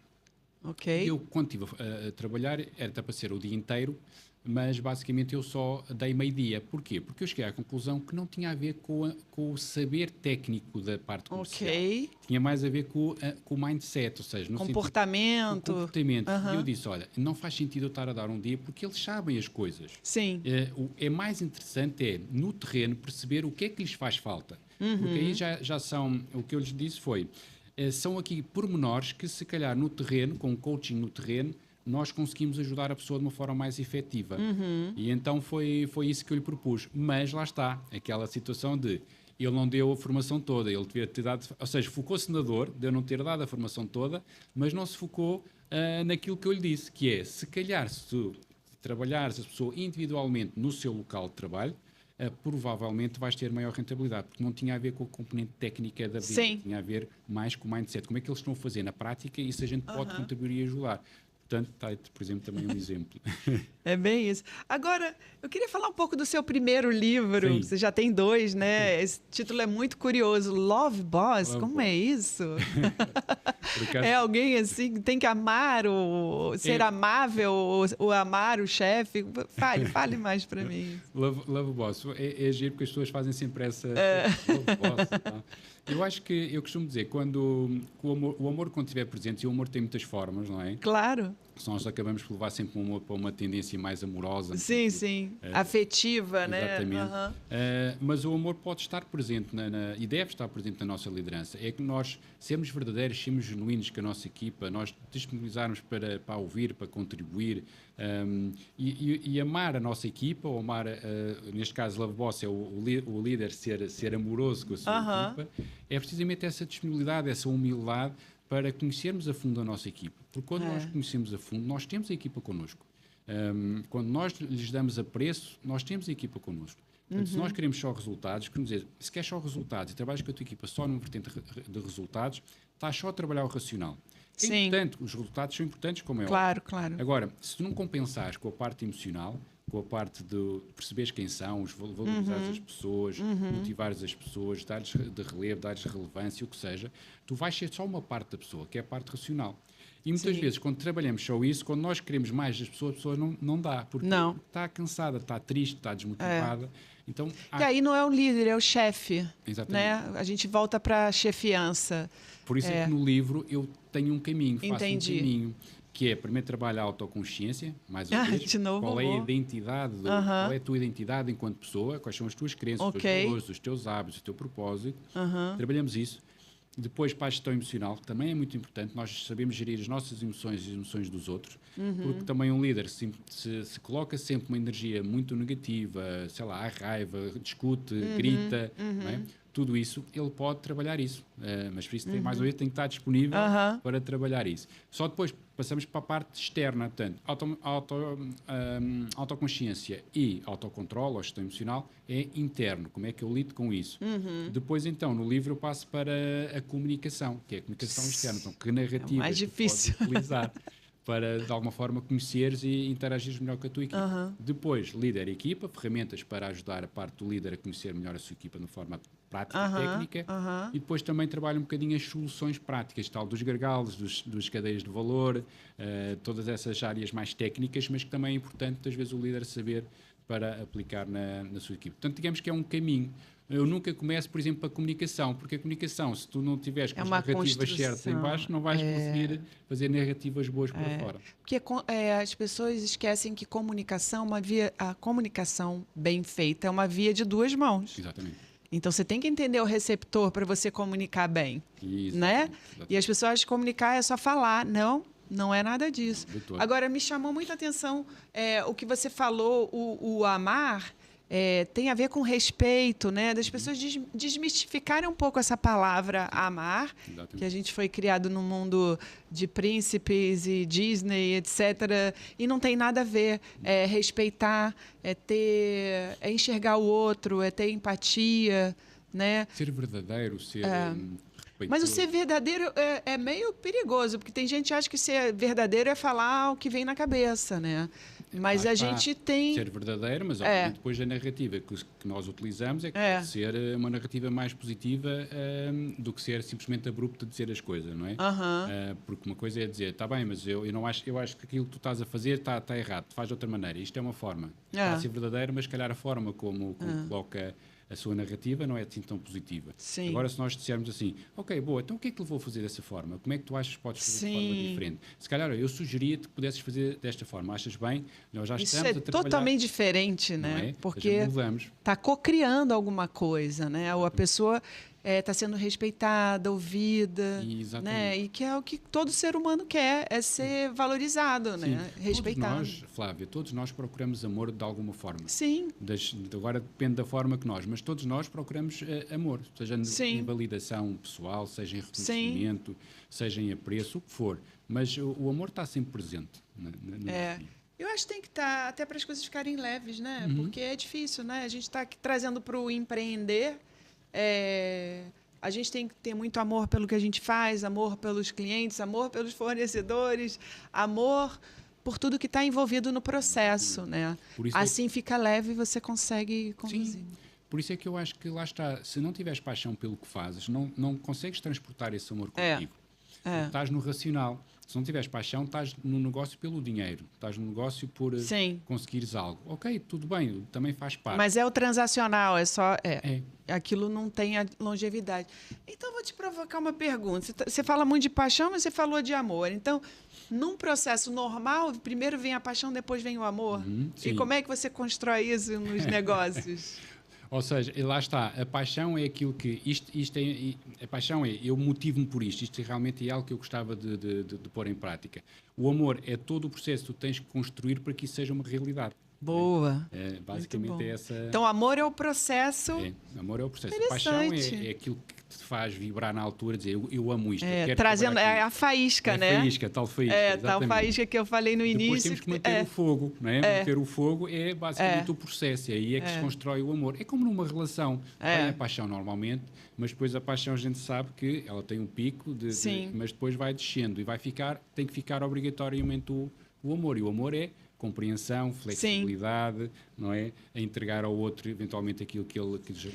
Okay. E eu, quando estive a trabalhar, era para ser o dia inteiro, mas basicamente eu só dei meio-dia. Porquê? Porque eu cheguei à conclusão que não tinha a ver com o saber técnico da parte comercial. Okay. Tinha mais a ver com o mindset, ou seja, no comportamento. O comportamento. E eu disse, olha, não faz sentido eu estar a dar um dia porque eles sabem as coisas. Sim. É mais interessante no terreno perceber o que é que lhes faz falta. Porque aí já são, o que eu lhes disse foi, são aqui pormenores que se calhar no terreno, com coaching no terreno, nós conseguimos ajudar a pessoa de uma forma mais efetiva. E então foi isso que eu lhe propus. Mas lá está, aquela situação de ele não deu a formação toda, ele devia ter dado, ou seja, focou-se na dor de eu não ter dado a formação toda, mas não se focou naquilo que eu lhe disse, que é, se calhar, se tu trabalhares a pessoa individualmente no seu local de trabalho, provavelmente vais ter maior rentabilidade, porque não tinha a ver com a componente técnica da vida, tinha a ver mais com o mindset, como é que eles estão a fazer na prática e se a gente pode contribuir e ajudar. Portanto, está, por exemplo, também um exemplo. É bem isso. Agora, eu queria falar um pouco do seu primeiro livro. Sim. Você já tem 2, né? Esse título é muito curioso. Love Boss, como é isso? É alguém assim que tem que amar, ser amável, ou amar o chefe? Fale mais para mim. Love Boss. É giro porque as pessoas fazem sempre essa Love Boss. Tá? Eu acho que, eu costumo dizer, quando o amor quando estiver presente, e o amor tem muitas formas, não é? Claro. Nós acabamos por levar sempre o amor para uma tendência mais amorosa. Sim, sim. Afetiva, né? Exatamente. Mas o amor pode estar presente e deve estar presente na nossa liderança. É que nós sermos verdadeiros, sermos genuínos com a nossa equipa, nós disponibilizarmos para ouvir, para contribuir e amar a nossa equipa, ou amar, neste caso, Love Boss é o líder ser amoroso com a sua equipa, é precisamente essa disponibilidade, essa humildade para conhecermos a fundo a nossa equipa. Porque quando nós conhecemos a fundo, nós temos a equipa connosco. Quando nós lhes damos apreço, nós temos a equipa connosco. Portanto, se nós queremos só resultados, queremos dizer, se queres só resultados e trabalhas com a tua equipa só numa vertente de resultados, estás só a trabalhar o racional. É importante, os resultados são importantes, como é óbvio. Claro. Agora, se tu não compensares com a parte emocional, com a parte de perceberes quem são, valorizares as pessoas, motivares as pessoas, dar-lhes de relevo, dar-lhes relevância, o que seja, tu vais ser só uma parte da pessoa, que é a parte racional. E muitas vezes, quando trabalhamos só isso, quando nós queremos mais das pessoas, a pessoa não dá, porque está cansada, está triste, está desmotivada. Então, E aí não é o líder, é o chefe. exatamente. Né? A gente volta para a chefiança. Por isso é que no livro eu tenho um caminho, faço Entendi. um caminho, que é primeiro trabalho a autoconsciência, mais uma vez, De novo, qual é a identidade, qual é a tua identidade enquanto pessoa, quais são as tuas crenças, os teus valores, os teus hábitos, o teu propósito. Trabalhamos isso. Depois, para a gestão emocional, que também é muito importante, nós sabemos gerir as nossas emoções e as emoções dos outros, porque também um líder, se coloca sempre uma energia muito negativa, sei lá, a raiva, discute, grita, não é? Tudo isso, ele pode trabalhar isso. Mas por isso, mais uma vez, tem que estar disponível para trabalhar isso. Só depois passamos para a parte externa, portanto, autoconsciência e autocontrole, ou gestão emocional, é interno. Como é que eu lido com isso? Depois, então, no livro eu passo para a comunicação, que é a comunicação externa. Então, que narrativa mais difícil. podes utilizar para, de alguma forma, conheceres e interagires melhor com a tua equipa. Depois, líder e equipa, ferramentas para ajudar a parte do líder a conhecer melhor a sua equipa de forma prática e técnica. E depois também trabalho um bocadinho as soluções práticas, tal dos gargalos, dos cadeias de valor, todas essas áreas mais técnicas, mas que também é importante, às vezes, o líder saber para aplicar na sua equipa. Portanto, digamos que é um caminho. Eu nunca começo, por exemplo, a comunicação, porque a comunicação, se tu não tiveres com as narrativas certas em baixo, não vais conseguir fazer narrativas boas para fora. Porque as pessoas esquecem que comunicação, a comunicação bem feita é uma via de duas mãos. Exatamente. Então, você tem que entender o receptor para você comunicar bem, né? E as pessoas acham que comunicar é só falar. Não é nada disso. Agora, me chamou muita atenção o que você falou, o amar tem a ver com respeito, né? Das pessoas desmistificarem um pouco essa palavra amar, que a gente foi criado num mundo de príncipes e Disney, etc. E não tem nada a ver. É respeitar, é enxergar o outro, é ter empatia, né? Ser verdadeiro, ser... Mas o ser verdadeiro é meio perigoso, porque tem gente que acha que ser verdadeiro é falar o que vem na cabeça, né? Mas a gente tem... Ser verdadeiro, mas obviamente depois a narrativa que nós utilizamos é que pode ser uma narrativa mais positiva do que ser simplesmente abrupta de dizer as coisas, não é? Porque uma coisa é dizer, está bem, mas eu acho que aquilo que tu estás a fazer está errado, faz de outra maneira. Isto é uma forma. Está a ser verdadeiro, mas se calhar a forma como coloca a sua narrativa não é assim tão positiva. Sim. Agora, se nós dissermos assim, ok, boa, então o que é que levou a fazer dessa forma? Como é que tu achas que podes fazer de forma diferente? Se calhar, eu sugeria-te que pudesses fazer desta forma. Achas bem? Nós já Isso estamos é a trabalhar... totalmente diferente, né? Porque está co-criando alguma coisa, né? Ou a pessoa está sendo respeitada, ouvida, né? E que é o que todo ser humano quer, é ser valorizado, né? Respeitado. Todos nós, Flávia, todos nós procuramos amor de alguma forma. Sim. Agora depende da forma que nós, mas todos nós procuramos amor, seja em validação pessoal, seja em reconhecimento, seja em apreço, o que for. Mas o amor está sempre presente. Eu acho que tem que estar, até para as coisas ficarem leves, né? Porque é difícil, né? A gente está aqui trazendo para o empreender. A gente tem que ter muito amor pelo que a gente faz, amor pelos clientes, amor pelos fornecedores, amor por tudo que está envolvido no processo, né? Assim fica leve e você consegue conduzir. Sim. Por isso é que eu acho que lá está, se não tiveres paixão pelo que fazes, não consegues transportar esse amor contigo. Estás no racional. Se não tiveres paixão, estás no negócio pelo dinheiro. Estás no negócio por conseguires algo. Ok, tudo bem, também faz parte. Mas é o transacional, aquilo não tem a longevidade. Então, vou te provocar uma pergunta. Você fala muito de paixão, mas você falou de amor. Então, num processo normal, primeiro vem a paixão, depois vem o amor? E como é que você constrói isso nos negócios? Ou seja, lá está, a paixão é aquilo que... a paixão é, eu motivo-me por isto realmente é algo que eu gostava de pôr em prática. O amor é todo o processo que tu tens que construir para que isso seja uma realidade. Boa. Basicamente é essa... Então, amor é o processo... amor é o processo. A paixão é aquilo que te faz vibrar na altura, dizer, eu amo isto. Eu quero trazendo a faísca, né? Tal faísca. Tal faísca que eu falei no início. Depois temos que manter o fogo, não é? Manter o fogo é basicamente o processo. É aí que se constrói o amor. É como numa relação. Tem a paixão normalmente, mas depois a paixão a gente sabe que ela tem um pico, mas depois vai descendo e tem que ficar obrigatoriamente o amor. E o amor é compreensão, flexibilidade, não é? A entregar ao outro eventualmente aquilo que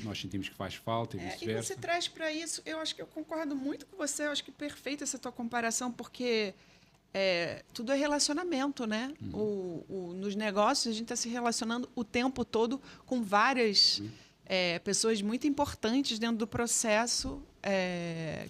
nós sentimos que faz falta e vice-versa. E você traz para isso, eu acho que eu concordo muito com você, eu acho que perfeita essa tua comparação, porque tudo é relacionamento, né? Nos negócios, a gente está se relacionando o tempo todo com várias pessoas muito importantes dentro do processo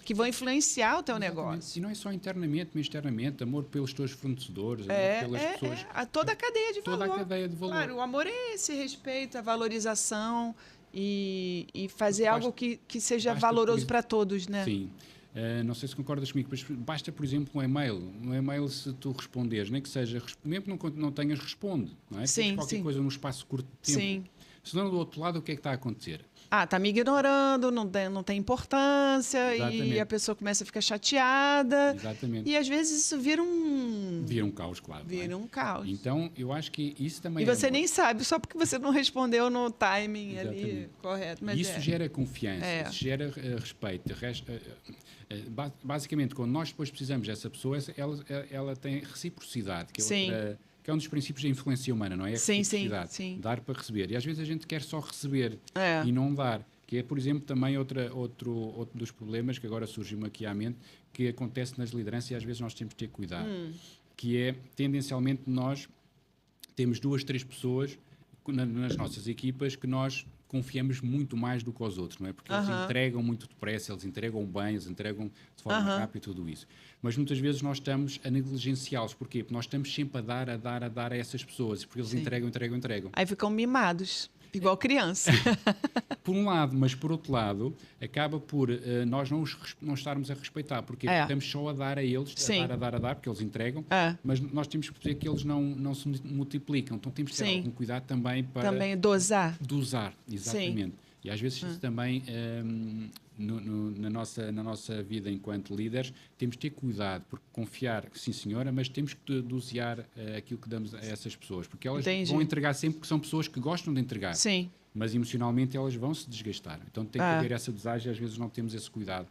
que vão influenciar o teu negócio. E não é só internamente, mas externamente. Amor pelos teus fornecedores, amor pelas pessoas. Toda a cadeia de valor. Toda a cadeia de valor. Claro, o amor é esse respeito, a valorização e fazer algo que seja valoroso para todos, né? Sim. Não sei se concordas comigo, mas basta, por exemplo, um e-mail. Um e-mail, se tu responderes, nem que seja, mesmo que não tenhas, responde. Não é? Sim, qualquer coisa num espaço curto de tempo. Sim. Senão, do outro lado, o que é que está a acontecer? Está me ignorando, não tem importância. Exatamente. E a pessoa começa a ficar chateada. Exatamente. E às vezes isso vira um caos, claro. Vira um caos. Então, eu acho que isso também E você nem sabe, só porque você não respondeu no timing ali correto. Mas isso gera confiança, isso gera respeito. Basicamente, quando nós depois precisamos dessa pessoa, ela tem reciprocidade, que é um dos princípios da influência humana, não é? A reciprocidade. Sim. Dar para receber. E às vezes a gente quer só receber e não dar. Que é, por exemplo, também outro dos problemas que agora surgiu-me aqui à mente, que acontece nas lideranças e às vezes nós temos que ter cuidado. Que é, tendencialmente, nós temos 2, 3 pessoas nas nossas equipas que nós confiamos muito mais do que aos outros, não é? Porque eles entregam muito depressa, eles entregam bem, eles entregam de forma rápida e tudo isso. Mas muitas vezes nós estamos a negligenciá-los. Porquê? Porque nós estamos sempre a dar a essas pessoas, porque eles entregam. Aí ficam mimados, igual criança. Por um lado, mas por outro lado, acaba por nós não estarmos a respeitar, porque estamos só a dar a eles, a dar, porque eles entregam, mas nós temos que perceber que eles não se multiplicam, então temos que ter algum cuidado também para... Também dosar. Dosar, exatamente. E às vezes isso também, na nossa vida enquanto líderes, temos que ter cuidado, porque confiar, sim senhora, mas temos que dosear aquilo que damos a essas pessoas, porque elas vão entregar sempre, porque são pessoas que gostam de entregar. Sim. Mas emocionalmente elas vão se desgastar. Então tem que haver essa dosagem e às vezes não temos esse cuidado.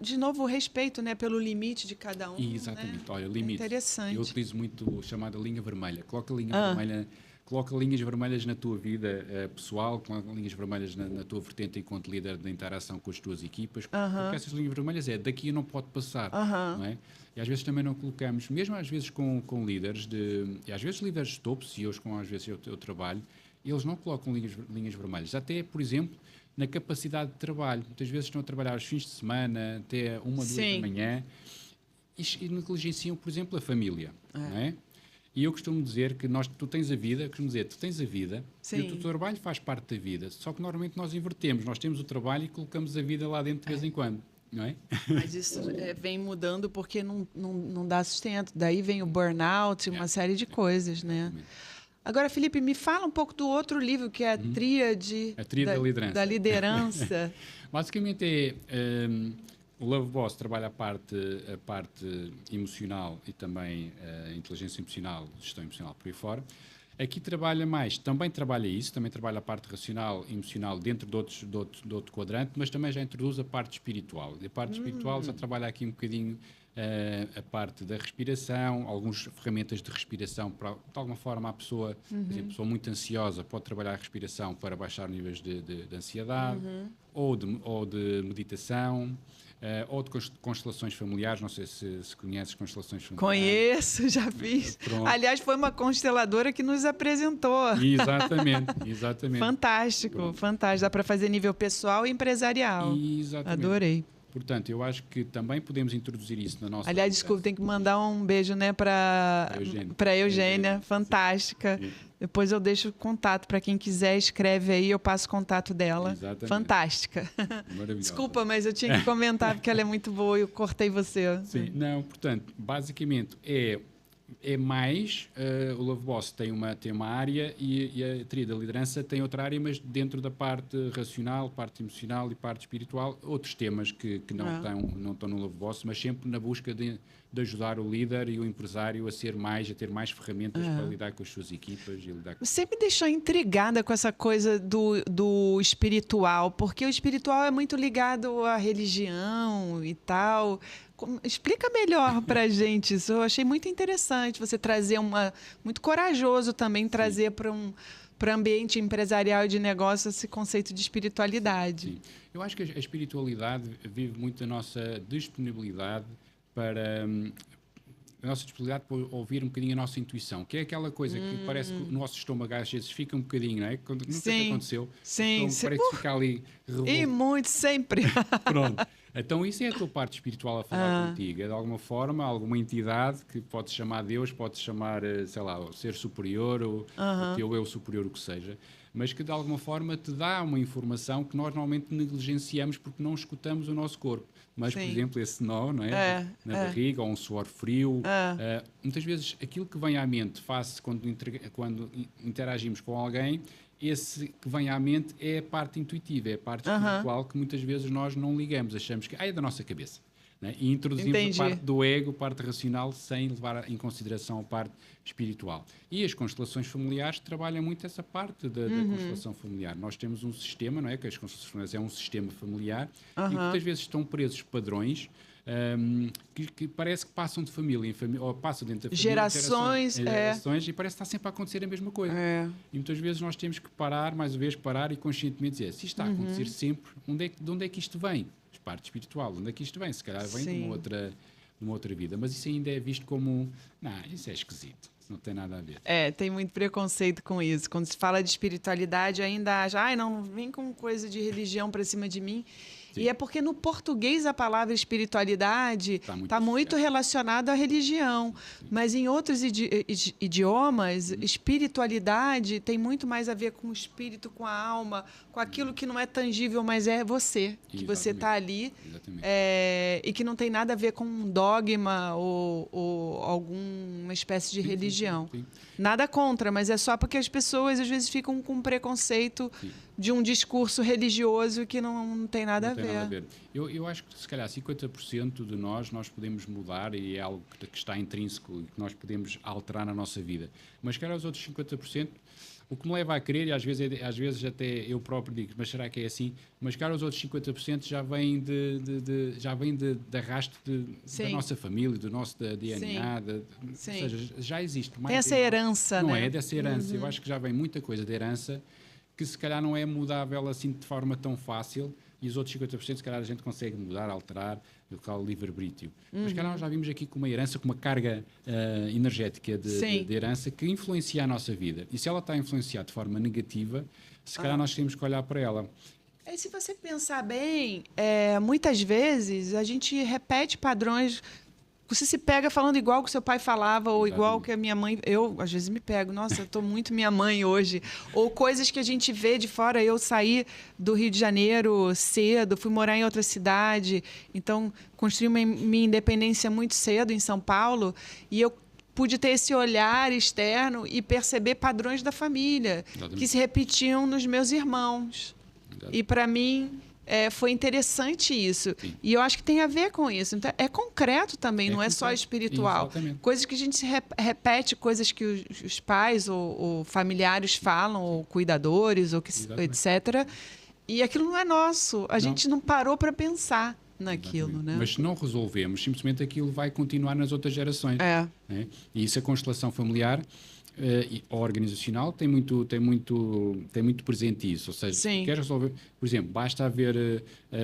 De novo, o respeito, né, pelo limite de cada um. Exatamente. Né? Olha, limite. Interessante. Eu utilizo muito a chamada linha vermelha. Coloca linhas vermelhas na tua vida pessoal, coloca linhas vermelhas na tua vertente enquanto líder da interação com as tuas equipas, porque essas linhas vermelhas daqui não pode passar, não é? E às vezes também não colocamos, mesmo às vezes com líderes, e às vezes líderes de topo, CEOs com às vezes eu trabalho, eles não colocam linhas vermelhas. Até, por exemplo, na capacidade de trabalho. Muitas vezes estão a trabalhar aos fins de semana, até 1, 2 da manhã, e negligenciam, por exemplo, a família, não é? E eu costumo dizer que tu tens a vida e o teu trabalho faz parte da vida. Só que normalmente nós invertemos. Nós temos o trabalho e colocamos a vida lá dentro de vez em quando. Não é? Mas isso vem mudando porque não dá sustento. Daí vem o burnout e uma série de coisas, né? Agora, Felipe, me fala um pouco do outro livro, que é a Tríade da Liderança. Basicamente o Love Boss trabalha a parte emocional e também a inteligência emocional, gestão emocional por aí fora. Aqui também trabalha a parte racional e emocional dentro de outro quadrante, mas também já introduz a parte espiritual. E a parte espiritual já trabalha aqui um bocadinho a parte da respiração, algumas ferramentas de respiração, de alguma forma a pessoa, por exemplo, pessoa muito ansiosa pode trabalhar a respiração para baixar níveis de ansiedade, ou de meditação, ou de constelações familiares. Não sei se conheces constelações familiares. Conheço, já fiz. Pronto. Aliás, foi uma consteladora que nos apresentou. Exatamente. Fantástico. Dá para fazer nível pessoal e empresarial. Exatamente. Adorei. Portanto, eu acho que também podemos introduzir isso na nossa... Aliás, desculpa, tem que mandar um beijo, né, para a Eugênia, fantástica. Sim. Depois eu deixo o contato para quem quiser, escreve aí, eu passo o contato dela. Exatamente. Fantástica. Maravilhosa. Desculpa, mas eu tinha que comentar porque ela é muito boa e eu cortei você. Sim, não, portanto, basicamente é mais, o Love Boss tem uma área e a Tríade da Liderança tem outra área, mas dentro da parte racional, parte emocional e parte espiritual, outros temas que não estão no Love Boss, mas sempre na busca de ajudar o líder e o empresário a ter mais ferramentas para lidar com as suas equipas e lidar com... Você me deixou intrigada com essa coisa do espiritual, porque o espiritual é muito ligado à religião e tal. Explica melhor para a gente isso. Eu achei muito interessante você trazer muito corajoso também trazer para ambiente empresarial e de negócio esse conceito de espiritualidade. Sim. Eu acho que a espiritualidade vive muito a nossa disponibilidade a nossa disponibilidade para ouvir um bocadinho a nossa intuição, que é aquela coisa que parece que o nosso estômago às vezes fica um bocadinho, não é? Quando nunca te aconteceu, sim, parece que fica ali revolto. E muito, sempre. Pronto. Então isso é a tua parte espiritual a falar contigo. É de alguma forma, alguma entidade que pode chamar Deus, pode chamar, sei lá, o ser superior, o teu eu superior, o que seja, mas que de alguma forma te dá uma informação que nós normalmente negligenciamos porque não escutamos o nosso corpo. Mas, por exemplo, esse nó, não é? Na barriga, ou um suor frio. Muitas vezes aquilo que vem à mente face quando interagimos com alguém, esse que vem à mente é a parte intuitiva, é a parte espiritual que muitas vezes nós não ligamos, achamos que é da nossa cabeça. Né? E introduzimos a parte do ego, a parte racional, sem levar em consideração a parte espiritual. E as constelações familiares trabalham muito essa parte da constelação familiar. Nós temos um sistema, não é? Que as constelações familiares é um sistema familiar e que muitas vezes estão presos padrões que parece que passam de família em família, ou passam dentro da família, gerações, e parece que está sempre a acontecer a mesma coisa. E muitas vezes nós temos que parar, mais uma vez, parar e conscientemente dizer, se isto está a acontecer sempre, de onde é que isto vem? Parte espiritual, de onde é que isto vem? Se calhar vem de uma outra vida, mas isso ainda é visto como, não, isso é esquisito, isso não tem nada a ver. Tem muito preconceito com isso. Quando se fala de espiritualidade, ainda acha, não vem com coisa de religião para cima de mim. Sim. E é porque no português a palavra espiritualidade está muito relacionada à religião. Mas em outros idiomas, espiritualidade tem muito mais a ver com o espírito, com a alma, com aquilo que não é tangível, mas é você. Que Exatamente. Você está ali e que não tem nada a ver com um dogma ou alguma espécie de religião. Sim. Nada contra, mas é só porque as pessoas às vezes ficam com preconceito de um discurso religioso que não tem nada a ver. Eu acho que se calhar 50% de nós podemos mudar e é algo que está intrínseco e que nós podemos alterar na nossa vida. Mas se calhar os outros 50%, o que me leva a crer, e às vezes até eu próprio digo, mas será que é assim? Mas cara, os outros 50% já vêm de arrasto da nossa família, do nosso DNA, ou seja, já existe. Tem essa herança, não é? Dessa herança. Eu acho que já vem muita coisa de herança que se calhar não é mudável assim de forma tão fácil e os outros 50% se calhar a gente consegue mudar, alterar, o tal livre-arbítrio. Mas se calhar nós já vimos aqui com uma herança, com uma carga energética de herança que influencia a nossa vida. E se ela está a influenciar de forma negativa, se calhar nós temos que olhar para ela. Se você pensar bem, muitas vezes a gente repete padrões. Você se pega falando igual que o seu pai falava, ou igual que a minha mãe... Eu, às vezes, me pego. Nossa, eu estou muito minha mãe hoje. Ou coisas que a gente vê de fora. Eu saí do Rio de Janeiro cedo, fui morar em outra cidade. Então, construí minha independência muito cedo em São Paulo. E eu pude ter esse olhar externo e perceber padrões da família que se repetiam nos meus irmãos. E, para mim... foi interessante isso. Sim. E eu acho que tem a ver com isso. Então, é concreto também, não é só espiritual. Exatamente. Coisas que a gente repete, coisas que os pais ou familiares falam, ou cuidadores, ou etc. E aquilo não é nosso. A gente não parou para pensar naquilo. Né? Mas se não resolvemos, simplesmente aquilo vai continuar nas outras gerações. Né? E isso, a constelação familiar... organizacional tem muito presente isso, ou seja, se queres resolver, por exemplo, basta haver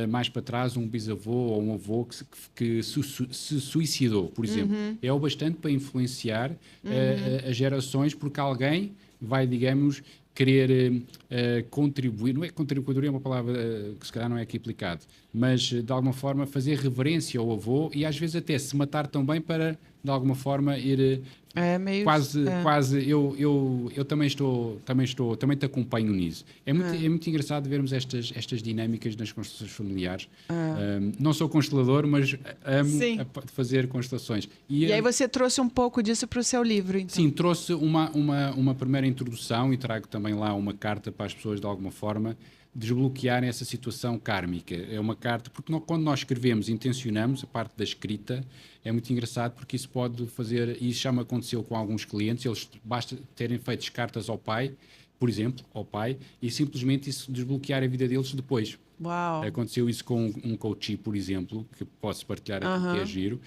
mais para trás um bisavô ou um avô que se suicidou, por exemplo, é o bastante para influenciar as gerações, porque alguém vai, digamos, querer contribuir, não é contribuir, é uma palavra que se calhar não é aqui aplicado, mas de alguma forma fazer reverência ao avô e às vezes até se matar também para de alguma forma ir quase eu também te acompanho nisso. É muito engraçado vermos estas dinâmicas nas constelações familiares. Não sou constelador, mas amo fazer constelações. E aí você trouxe um pouco disso para o seu livro, então? Sim, trouxe uma primeira introdução e trago também lá uma carta para as pessoas de alguma forma desbloquearem essa situação kármica. É uma carta, porque quando nós escrevemos, intencionamos, a parte da escrita, é muito engraçado porque isso pode fazer, e isso já me aconteceu com alguns clientes, eles basta terem feito cartas ao pai, por exemplo, ao pai, e simplesmente isso desbloquear a vida deles depois. Uau. Aconteceu isso com um coach, por exemplo, que posso partilhar aqui, que é giro,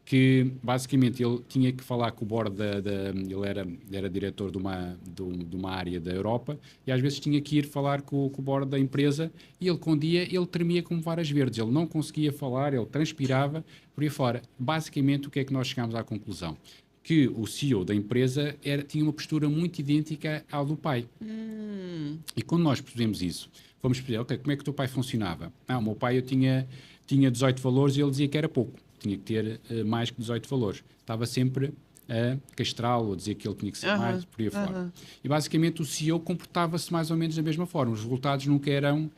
que basicamente ele tinha que falar com o board ele era diretor de uma área da Europa e às vezes tinha que ir falar com o board da empresa e ele, com um dia, ele tremia como varas verdes, ele não conseguia falar, ele transpirava, por aí fora. Basicamente, o que é que nós chegámos à conclusão? Que o CEO da empresa tinha uma postura muito idêntica ao do pai. E quando nós percebemos isso, fomos perceber, ok, como é que o teu pai funcionava? O meu pai, eu tinha 18 valores e ele dizia que era pouco. Tinha que ter mais que 18 valores. Estava sempre a castrá-lo, a dizer que ele tinha que ser mais, por aí fora. E basicamente o CEO comportava-se mais ou menos da mesma forma. Os resultados nunca eram...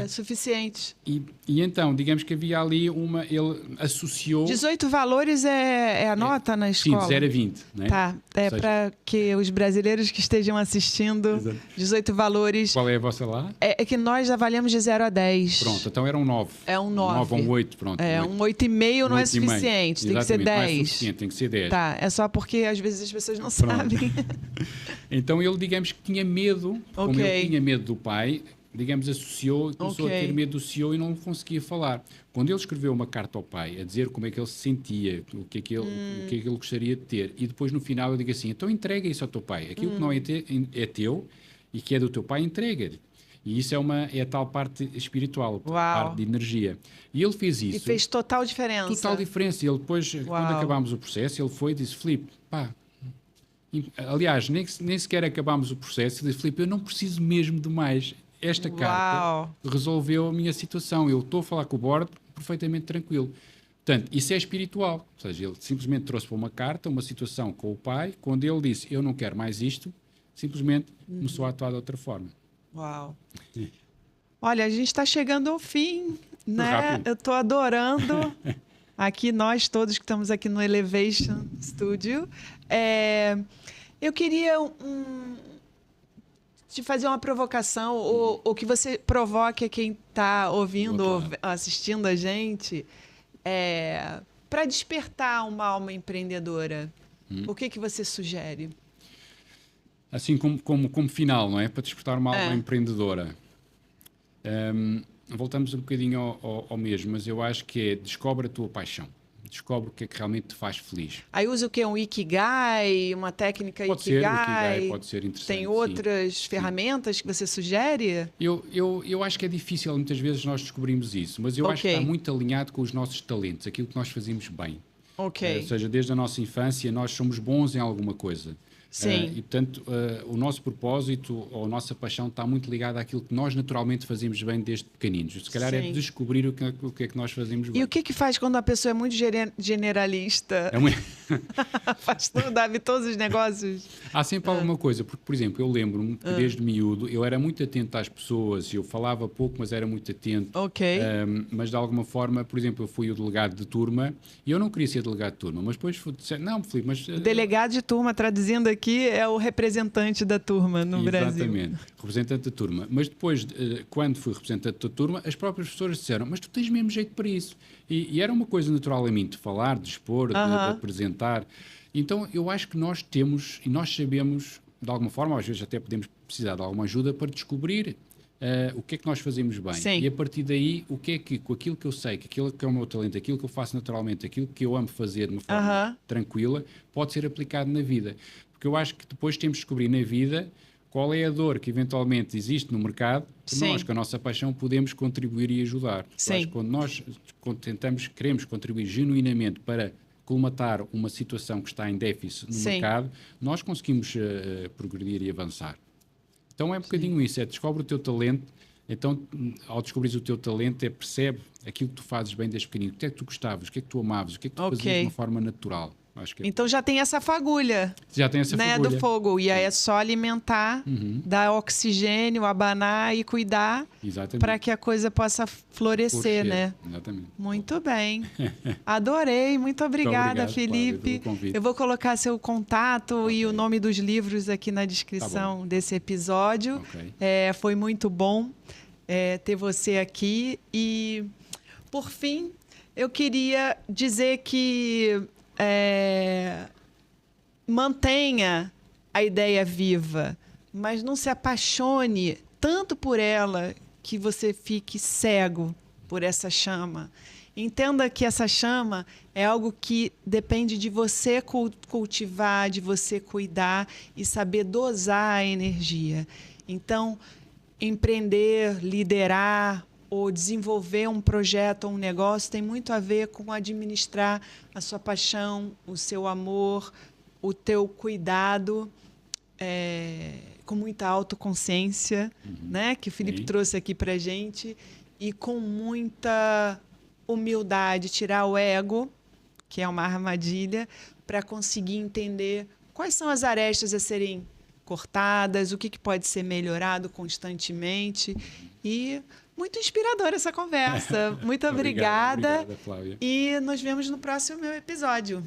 suficientes. E então, digamos que havia ali ele associou... 18 valores é a nota na escola? Sim, de 0 a 20. Né? Tá, para que os brasileiros que estejam assistindo, exato. 18 valores... Qual é a vossa lá? É que nós avaliamos de 0 a 10. Pronto, então era um 9. É um 9. 9 ou um 8, pronto. Um 8,5 não é suficiente, tem que ser 10. Não é suficiente, tem que ser 10. Tá, é só porque às vezes as pessoas não sabem. Então ele, digamos que tinha medo, como ele tinha medo do pai, digamos, começou a ter medo do CEO e não conseguia falar. Quando ele escreveu uma carta ao pai a dizer como é que ele se sentia, o que é que ele gostaria de ter, e depois no final eu digo assim, então entrega isso ao teu pai. Aquilo que não é teu e que é do teu pai, entrega-lhe. E isso é a tal parte espiritual, a parte de energia. E ele fez isso. E fez total diferença. Total diferença. E ele depois, quando acabámos o processo, ele foi e disse, Filipe, aliás, nem sequer acabámos o processo, ele disse, Filipe, eu não preciso mesmo de mais. Esta carta resolveu a minha situação. Eu estou a falar com o board perfeitamente tranquilo. Portanto, isso é espiritual. Ou seja, ele simplesmente trouxe para uma carta, uma situação com o pai, quando ele disse, eu não quero mais isto, simplesmente começou a atuar de outra forma. Uau. Olha, a gente está chegando ao fim, né? Eu estou adorando. Aqui, nós todos que estamos aqui no Elevation Studio. Eu queria te fazer uma provocação, ou que você provoque quem está ouvindo ou assistindo a gente, para despertar uma alma empreendedora. O que você sugere? Assim como final, não é? Para despertar uma alma empreendedora. Voltamos um bocadinho ao mesmo, mas eu acho que descobre a tua paixão. Descobre o que é que realmente te faz feliz. Aí usa o quê? Um Ikigai? Uma técnica Ikigai? Pode ser interessante. Tem outras ferramentas que você sugere? Eu acho que é difícil, muitas vezes, nós descobrimos isso, mas eu acho que está muito alinhado com os nossos talentos, aquilo que nós fazemos bem. Ou seja, desde a nossa infância, nós somos bons em alguma coisa. Sim. E, portanto, o nosso propósito ou a nossa paixão está muito ligada àquilo que nós naturalmente fazemos bem desde pequeninos. Se calhar é descobrir o que é que nós fazemos bem. E o que faz quando a pessoa é muito generalista? Faz tudo, dá todos os negócios? Há sempre alguma coisa, porque, por exemplo, eu lembro-me que desde miúdo eu era muito atento às pessoas, eu falava pouco, mas era muito atento. Mas de alguma forma, por exemplo, eu fui o delegado de turma e eu não queria ser delegado de turma, mas depois disseram, não, Filipe, mas... O delegado de turma, traduzindo aqui, é o representante da turma no Brasil. Exatamente, representante da turma. Mas depois, quando fui representante da turma, as próprias professoras disseram, mas tu tens mesmo jeito para isso. E era uma coisa natural a mim, de falar, de expor, de apresentar. Então, eu acho que nós temos, e nós sabemos, de alguma forma, às vezes até podemos precisar de alguma ajuda para descobrir o que é que nós fazemos bem. Sim. E a partir daí, o que é que, com aquilo que eu sei, que aquilo que é o meu talento, aquilo que eu faço naturalmente, aquilo que eu amo fazer de uma forma tranquila, pode ser aplicado na vida. Porque eu acho que depois temos de descobrir na vida qual é a dor que eventualmente existe no mercado, que nós, com a nossa paixão, podemos contribuir e ajudar. Eu acho que quando nós queremos contribuir genuinamente para colmatar uma situação que está em déficit no mercado, nós conseguimos progredir e avançar. Então é um bocadinho isso, descobre o teu talento. Então, ao descobrir o teu talento, percebe aquilo que tu fazes bem desde pequenino. O que é que tu gostavas, o que é que tu amavas, o que é que tu fazias de uma forma natural. Então já tem essa fagulha. Já tem essa fagulha. Do fogo. E aí é só alimentar, dar oxigênio, abanar e cuidar para que a coisa possa florescer, né? Exatamente. Muito bem. Adorei. Muito obrigada, Filipe. Eu vou colocar seu contato e o nome dos livros aqui na descrição desse episódio. Foi muito bom ter você aqui. E, por fim, eu queria dizer que mantenha a ideia viva, mas não se apaixone tanto por ela que você fique cego por essa chama. Entenda que essa chama é algo que depende de você cultivar, de você cuidar e saber dosar a energia. Então, empreender, liderar ou desenvolver um projeto ou um negócio tem muito a ver com administrar a sua paixão, o seu amor, o teu cuidado, com muita autoconsciência, né? Que o Felipe trouxe aqui para a gente, e com muita humildade, tirar o ego, que é uma armadilha, para conseguir entender quais são as arestas a serem cortadas, o que pode ser melhorado constantemente. E muito inspiradora essa conversa. Muito obrigada. Obrigada, Flávia. E nos vemos no próximo episódio.